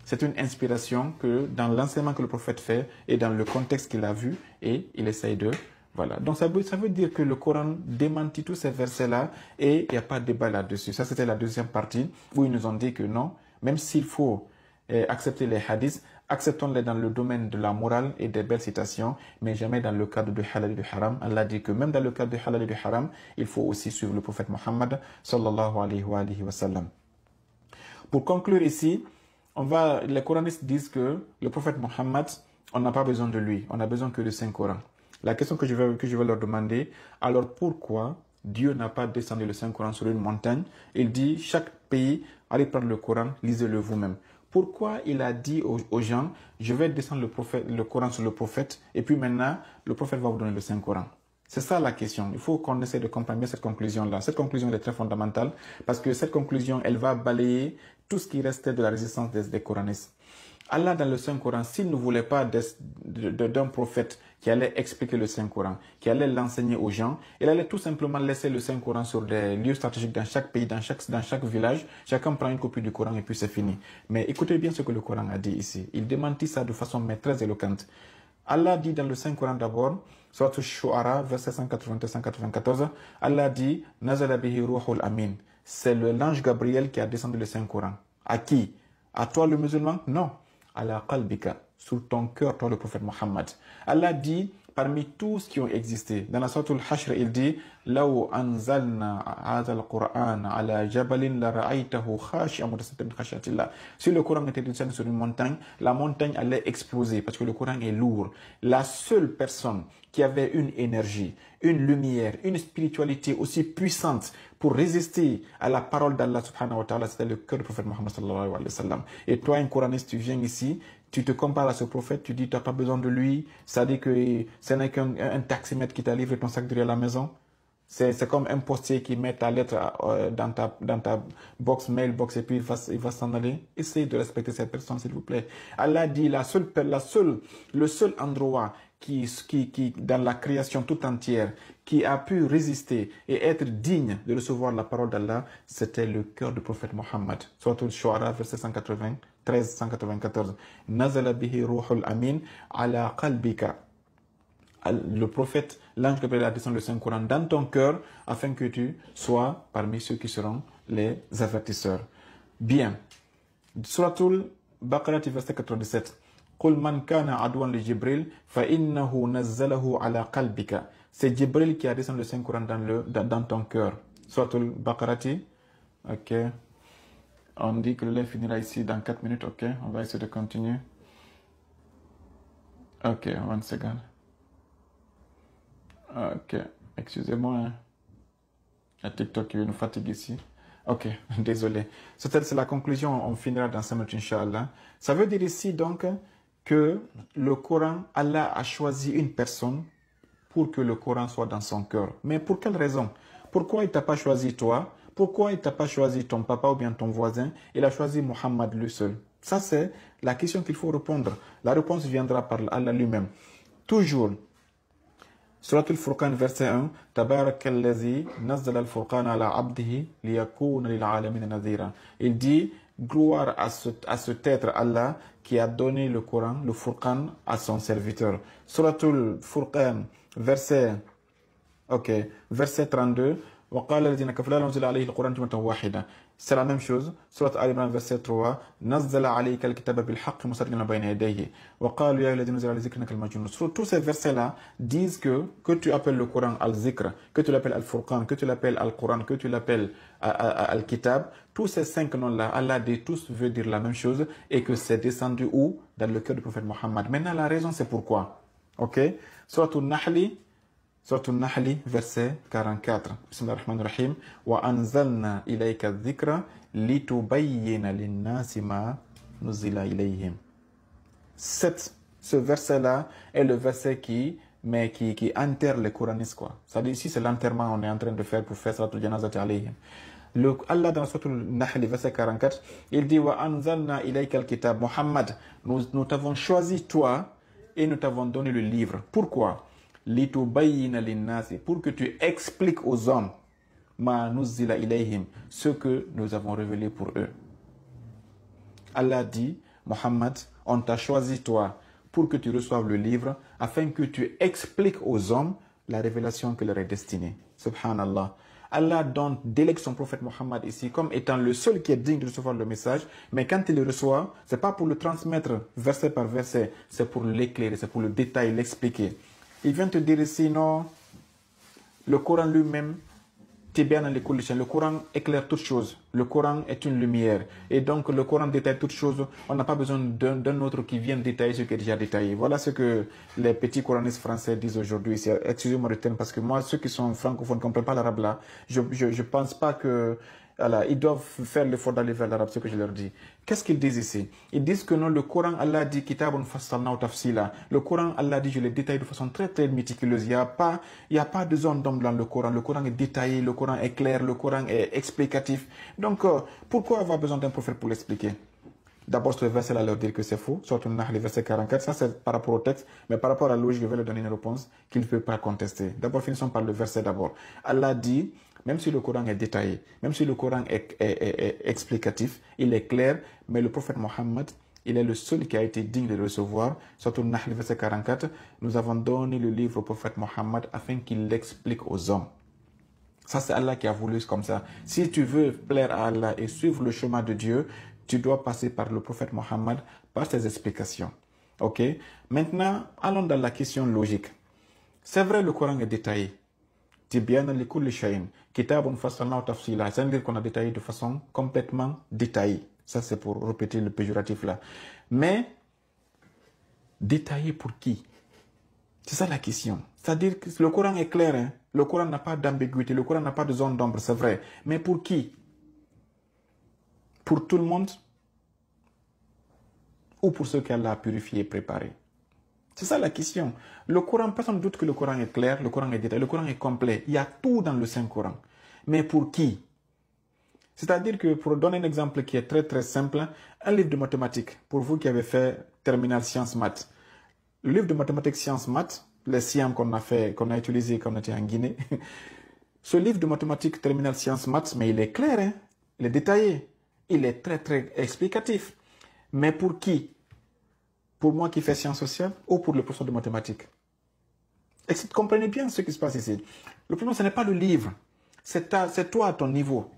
Speaker 1: C'est une inspiration que dans l'enseignement que le prophète fait et dans le contexte qu'il a vu, et il essaye de... Voilà. Donc ça veut dire que le Coran démentit tous ces versets-là et il n'y a pas de débat là-dessus. Ça, c'était la deuxième partie où ils nous ont dit que non, même s'il faut accepter les hadiths, acceptons-les dans le domaine de la morale et des belles citations, mais jamais dans le cadre du halal et du haram. Allah dit que même dans le cadre du halal et du haram, il faut aussi suivre le prophète Mohammed sallallahu alayhi wa sallam. Pour conclure ici, les Coranistes disent que le prophète Mohammed, on n'a pas besoin de lui, on n'a besoin que du Saint-Coran. La question que je vais leur demander, alors pourquoi Dieu n'a pas descendu le Saint-Coran sur une montagne? Il dit, chaque pays, allez prendre le Coran, lisez-le vous-même. Pourquoi il a dit aux gens, je vais descendre le Coran sur le prophète, et puis maintenant, le prophète va vous donner le Saint-Coran? C'est ça la question. Il faut qu'on essaie de comprendre bien cette conclusion-là. Cette conclusion est très fondamentale, parce que cette conclusion, elle va balayer tout ce qui restait de la résistance des Coranistes. Allah, dans le Saint-Coran, s'il ne voulait pas d'un prophète qui allait expliquer le Saint-Coran, qui allait l'enseigner aux gens, il allait tout simplement laisser le Saint-Coran sur des lieux stratégiques dans chaque pays, dans chaque village. Chacun prend une copie du Coran et puis c'est fini. Mais écoutez bien ce que le Coran a dit ici. Il démentit ça de façon très éloquente. Allah dit dans le Saint-Coran d'abord, Surat Al-Shu'ara, verset 181-194, Allah dit « Nazala bihi ruhul amin ». C'est l'ange Gabriel qui a descendu le Saint-Coran. À qui? À toi le musulman? Non. Ala qalbika, sur ton cœur, toi le prophète Mohammed. Allah dit, parmi tous qui ont existé, dans la sourate Al-Hashr, il dit, Law anzalna hadha al-Qur'an ala jabalin la ra'aytahu khashi'an mutasaddian min khashyatillah. Si le Coran était descendu sur une montagne, la montagne allait exploser parce que le Coran est lourd. La seule personne qui avait une énergie, une lumière, une spiritualité aussi puissante pour résister à la parole d'Allah subhanahu wa ta'ala, c'était le cœur du prophète Mohammed sallallahu alayhi wa sallam. Et toi, un coraniste, tu viens ici, tu te compares à ce prophète, tu dis tu n'as pas besoin de lui, ça dit que ce n'est qu'un taximètre qui t'a livré ton sac derrière la maison. C'est comme un postier qui met ta lettre dans ta box, mailbox, et puis il va s'en aller. Essayez de respecter cette personne, s'il vous plaît. Allah dit, le seul endroit qui, dans la création tout entière, qui a pu résister et être digne de recevoir la parole d'Allah, c'était le cœur du prophète Mohammed. Surat Al-Shu'ara, verset 193-194. Nazala bihi ruhul amin ala qalbika. Le prophète, l'ange Gabriel a descendu le Saint-Coran dans ton cœur afin que tu sois parmi ceux qui seront les avertisseurs. Bien. Suratul Baqarah, verset 97. Qul man kana adwan li Jibril fa innahu nazzalahu ala qalbika. C'est Jibril qui a descendu le Saint-Coran dans ton cœur. Suratul Baqarah. Ok. On dit que le live finira ici dans 4 minutes. Ok. On va essayer de continuer. Ok. One second. Ok, excusez-moi, hein. La TikTok qui nous fatigue ici. Ok, désolé. C'est la conclusion, on finira dans 5 minutes, Inch'Allah. Ça veut dire ici donc que le Coran, Allah a choisi une personne pour que le Coran soit dans son cœur. Mais pour quelle raison? Pourquoi il ne t'a pas choisi toi? Pourquoi il ne t'a pas choisi ton papa ou bien ton voisin? Il a choisi Muhammad lui seul. Ça, c'est la question qu'il faut répondre. La réponse viendra par Allah lui-même. Toujours. Surat Al-Furqan, verset 1, Tabarakalladhi nazzala al-Furqan ala abdihi liyakuna lil alamin nadhira. Il dit, gloire à cet être Allah qui a donné le Coran, le Furqan, à son serviteur. Surat Al-Furqan, verset 32, وقال الذين كفروا لا نزل عليه القرآن جملة واحدة. C'est la même chose. Surat Al-Imran, verset 3. نزل عليك الكتاب بالحق مصدقا لما بين يديه. وقالوا يا الذين نزل على ذكرك المجنون. Tous ces versets-là disent que tu appelles le Coran Al-Zikr, que tu l'appelles Al-Furqan, que tu l'appelles Al-Quran, que tu l'appelles Al-Kitab, tous ces 5 noms-là, Allah dit tous veut dire la même chose et que c'est descendu où? Dans le cœur du prophète Mohammed. Maintenant, la raison, c'est pourquoi. Ok? Surat Al-Nahl, verset 44. Bismillahirrahmanirrahim. Wa anzalna ilayka dhikra litubayyina linnasi ma nuzila ilayhim. Ce verset-là est le verset qui enterre les Coranistes, quoi. Ça dit ici, c'est l'enterrement qu'on est en train de faire pour faire salatul janazati alayhim. Allah dans Surat Al-Nahl, verset 44, il dit Wa anzalna ilayka al-kitab. Muhammad, nous t'avons choisi toi et nous t'avons donné le livre. Pourquoi? Pour que tu expliques aux hommes ma nuzila ilayhim, ce que nous avons révélé pour eux. Allah dit Mohammed, on t'a choisi toi pour que tu reçoives le livre afin que tu expliques aux hommes la révélation qui leur est destinée. Subhanallah. Allah délègue son prophète Mohammed ici comme étant le seul qui est digne de recevoir le message, mais quand il le reçoit, ce n'est pas pour le transmettre verset par verset, c'est pour l'éclairer, c'est pour le détailler, l'expliquer. Il vient te dire ici, non, le Coran lui-même, le Coran éclaire toutes choses. Le Coran est une lumière. Et donc, le Coran détaille toutes choses. On n'a pas besoin d'un autre qui vienne détailler ce qui est déjà détaillé. Voilà ce que les petits coranistes français disent aujourd'hui. Excusez-moi le terme, parce que moi, ceux qui sont francophones ne comprennent pas l'arabe là. Je ne pense pas que... Voilà, ils doivent faire l'effort d'aller vers l'arabe, ce que je leur dis. Qu'est-ce qu'ils disent ici? Ils disent que non, le Coran, Allah dit Kitabun fassalna tafsila. Le Coran, Allah dit, je l'ai détaillé de façon très très méticuleuse. Il n'y a pas de zone d'ombre dans le Coran. Le Coran est détaillé, le Coran est clair, le Coran est explicatif. Donc, pourquoi avoir besoin d'un prophète pour l'expliquer? D'abord, ce verset-là leur dire que c'est faux. Surtout le verset 44. Ça, c'est par rapport au texte. Mais par rapport à la logique, je vais leur donner une réponse qu'il ne peut pas contester. D'abord, finissons par le verset d'abord. Allah dit, même si le Coran est détaillé, même si le Coran est explicatif, il est clair, mais le prophète Mohammed, il est le seul qui a été digne de le recevoir. Surtout le verset 44. Nous avons donné le livre au prophète Mohammed afin qu'il l'explique aux hommes. Ça, c'est Allah qui a voulu comme ça. Si tu veux plaire à Allah et suivre le chemin de Dieu, tu dois passer par le prophète Mohammed, par ses explications. Ok? Maintenant, allons dans la question logique. C'est vrai, le Coran est détaillé. Tibyana li kulli shay'in. Kitabun fassalnahu tafsila. Ça veut dire qu'on a détaillé de façon complètement détaillée. Ça, c'est pour répéter le péjoratif là. Mais, détaillé pour qui? C'est ça la question. C'est-à-dire que le Coran est clair. Hein? Le Coran n'a pas d'ambiguïté. Le Coran n'a pas de zone d'ombre, c'est vrai. Mais pour qui? Pour tout le monde? Ou pour ceux qu'Allah a purifié et préparé? C'est ça la question. Le Coran, personne ne doute que le Coran est clair, le Coran est détaillé, le Coran est complet. Il y a tout dans le Saint-Coran. Mais pour qui? C'est-à-dire que, pour donner un exemple qui est très très simple, un livre de mathématiques, pour vous qui avez fait terminale sciences maths. Le livre de mathématiques sciences maths, les SIAM qu'on a utilisé quand on était en Guinée, ce livre de mathématiques terminale sciences maths, mais il est clair, hein? Il est détaillé, il est très très explicatif. Mais pour qui? Pour moi qui fais sciences sociales ou pour le professeur de mathématiques? Et si vous comprenez bien ce qui se passe ici. Le problème, ce n'est pas le livre. C'est toi à ton niveau.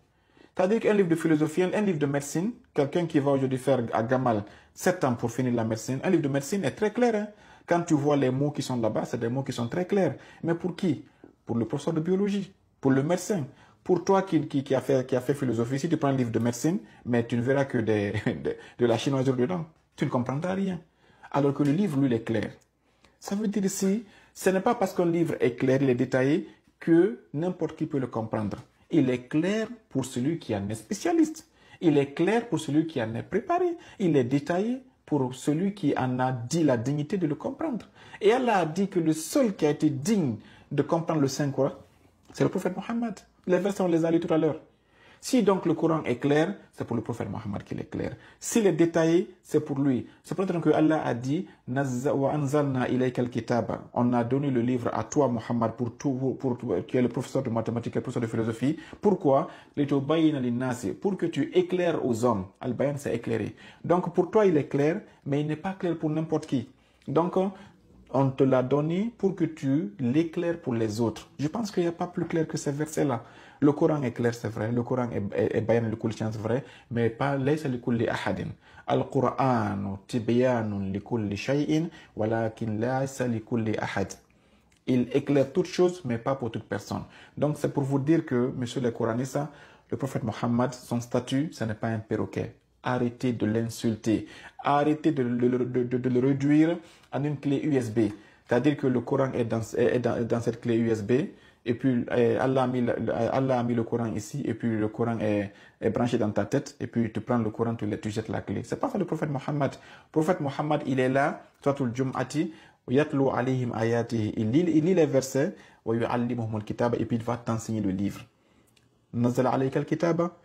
Speaker 1: C'est-à-dire qu'un livre de philosophie, un livre de médecine, quelqu'un qui va aujourd'hui faire à Gamal 7 ans pour finir la médecine, un livre de médecine est très clair. Hein? Quand tu vois les mots qui sont là-bas, c'est des mots qui sont très clairs. Mais pour qui? Pour le professeur de biologie, pour le médecin. Pour toi qui a fait philosophie, si tu prends un livre de médecine, mais tu ne verras que de la chinoiserie dedans. Tu ne comprendras rien. Alors que le livre, lui, il est clair. Ça veut dire ici, ce n'est pas parce qu'un livre est clair, il est détaillé, que n'importe qui peut le comprendre. Il est clair pour celui qui en est spécialiste. Il est clair pour celui qui en est préparé. Il est détaillé pour celui qui en a dit la dignité de le comprendre. Et Allah a dit que le seul qui a été digne de comprendre le Saint-Coran, c'est le prophète Mohammed. Les versets, on les a lus tout à l'heure. Si donc le Coran est clair, c'est pour le prophète Mohammed qu'il est clair. S'il est détaillé, c'est pour lui. C'est pour ça que Allah a dit on a donné le livre à toi, Mohammed, qui est le professeur de mathématiques et le professeur de philosophie. Pourquoi? Pour que tu éclaires aux hommes. Al-Bayan, c'est éclairer. Donc pour toi, il est clair, mais il n'est pas clair pour n'importe qui. Donc, on te l'a donné pour que tu l'éclaires pour les autres. Je pense qu'il n'y a pas plus clair que ces versets-là. Le Coran est clair, c'est vrai. Le Coran est bayan li kulli shay'in, c'est vrai. Mais pas laysa li kulli ahadin. Al-Qur'an tibyanun li kulli shay'in, walakin laysa li kulli ahad. Il éclaire toutes choses, mais pas pour toute personne. Donc c'est pour vous dire que, monsieur les Coranistes, le prophète Mohammed, son statut, ce n'est pas un perroquet. Arrêtez de l'insulter. Arrêtez de le réduire en une clé USB. C'est-à-dire que le Coran est dans cette clé USB. Et puis Allah a mis le Coran ici. Et puis le Coran est branché dans ta tête. Et puis tu prends le Coran, tu jettes la clé. C'est pas ça le prophète Mohammed. Le prophète Mohammed, il est là. Suratul Jum'ati. Yatlu alayhim ayatihi. Il lit les versets. Wa yu'allimuhum al-kitaba. Et puis il va t'enseigner le livre. Nazala alayka al-kitaba.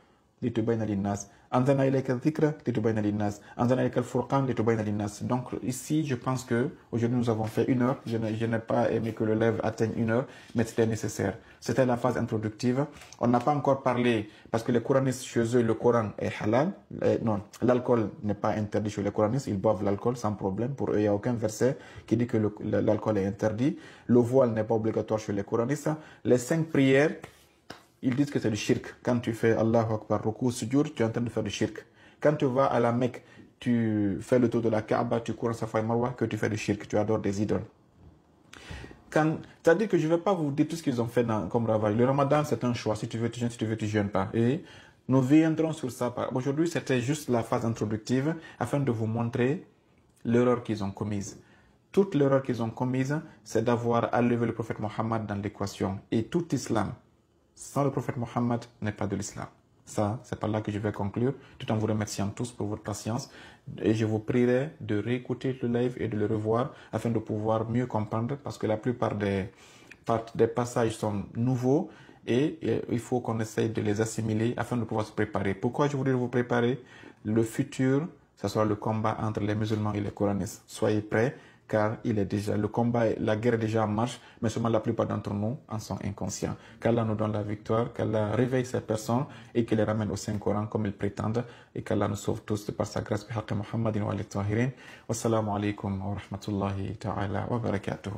Speaker 1: لتبين للناس أنزلنا إليك الذكر لتبين للناس أنزلنا إليك الفرقان لتبين للناس. Donc ici je pense que aujourd'hui nous avons fait 1 heure. Je n'ai pas aimé que le live atteigne 1 heure, mais c'était nécessaire. C'était la phase introductive. On n'a pas encore parlé parce que les coranistes chez eux le Coran est halal. Non, l'alcool n'est pas interdit chez les coranistes. Ils boivent l'alcool sans problème. Pour eux il n'y a aucun verset qui dit que l'alcool est interdit. Le voile n'est pas obligatoire chez les coranistes. Les 5 prières, ils disent que c'est du shirk. Quand tu fais Allahu Akbar, Ruku, Sujud, tu es en train de faire du shirk. Quand tu vas à la Mecque, tu fais le tour de la Kaaba, tu cours à Safa et Marwa, que tu fais du shirk, tu adores des idoles. C'est-à-dire que je ne vais pas vous dire tout ce qu'ils ont fait comme ravage. Le Ramadan, c'est un choix. Si tu veux, tu jeûnes. Si tu veux, tu jeûnes pas. Et nous viendrons sur ça. Aujourd'hui, c'était juste la phase introductive afin de vous montrer l'erreur qu'ils ont commise. Toute l'erreur qu'ils ont commise, c'est d'avoir enlevé le prophète Mohammed dans l'équation. Et tout islam sans le prophète Mohammed n'est pas de l'islam. Ça, c'est par là que je vais conclure, tout en vous remerciant tous pour votre patience. Et je vous prierai de réécouter le live et de le revoir afin de pouvoir mieux comprendre, parce que la plupart des passages sont nouveaux et il faut qu'on essaye de les assimiler afin de pouvoir se préparer. Pourquoi je voudrais vous préparer? Le futur, ce sera le combat entre les musulmans et les coranistes. Soyez prêts, car le combat, la guerre est déjà en marche, mais seulement la plupart d'entre nous en sont inconscients. Qu'Allah nous donne la victoire, qu'Allah réveille ces personnes et qu'il les ramène au Saint-Coran comme ils prétendent, et qu'Allah nous sauve tous de par sa grâce. Wassalamu alaikum wa rahmatullahi ta'ala wa barakatuhu.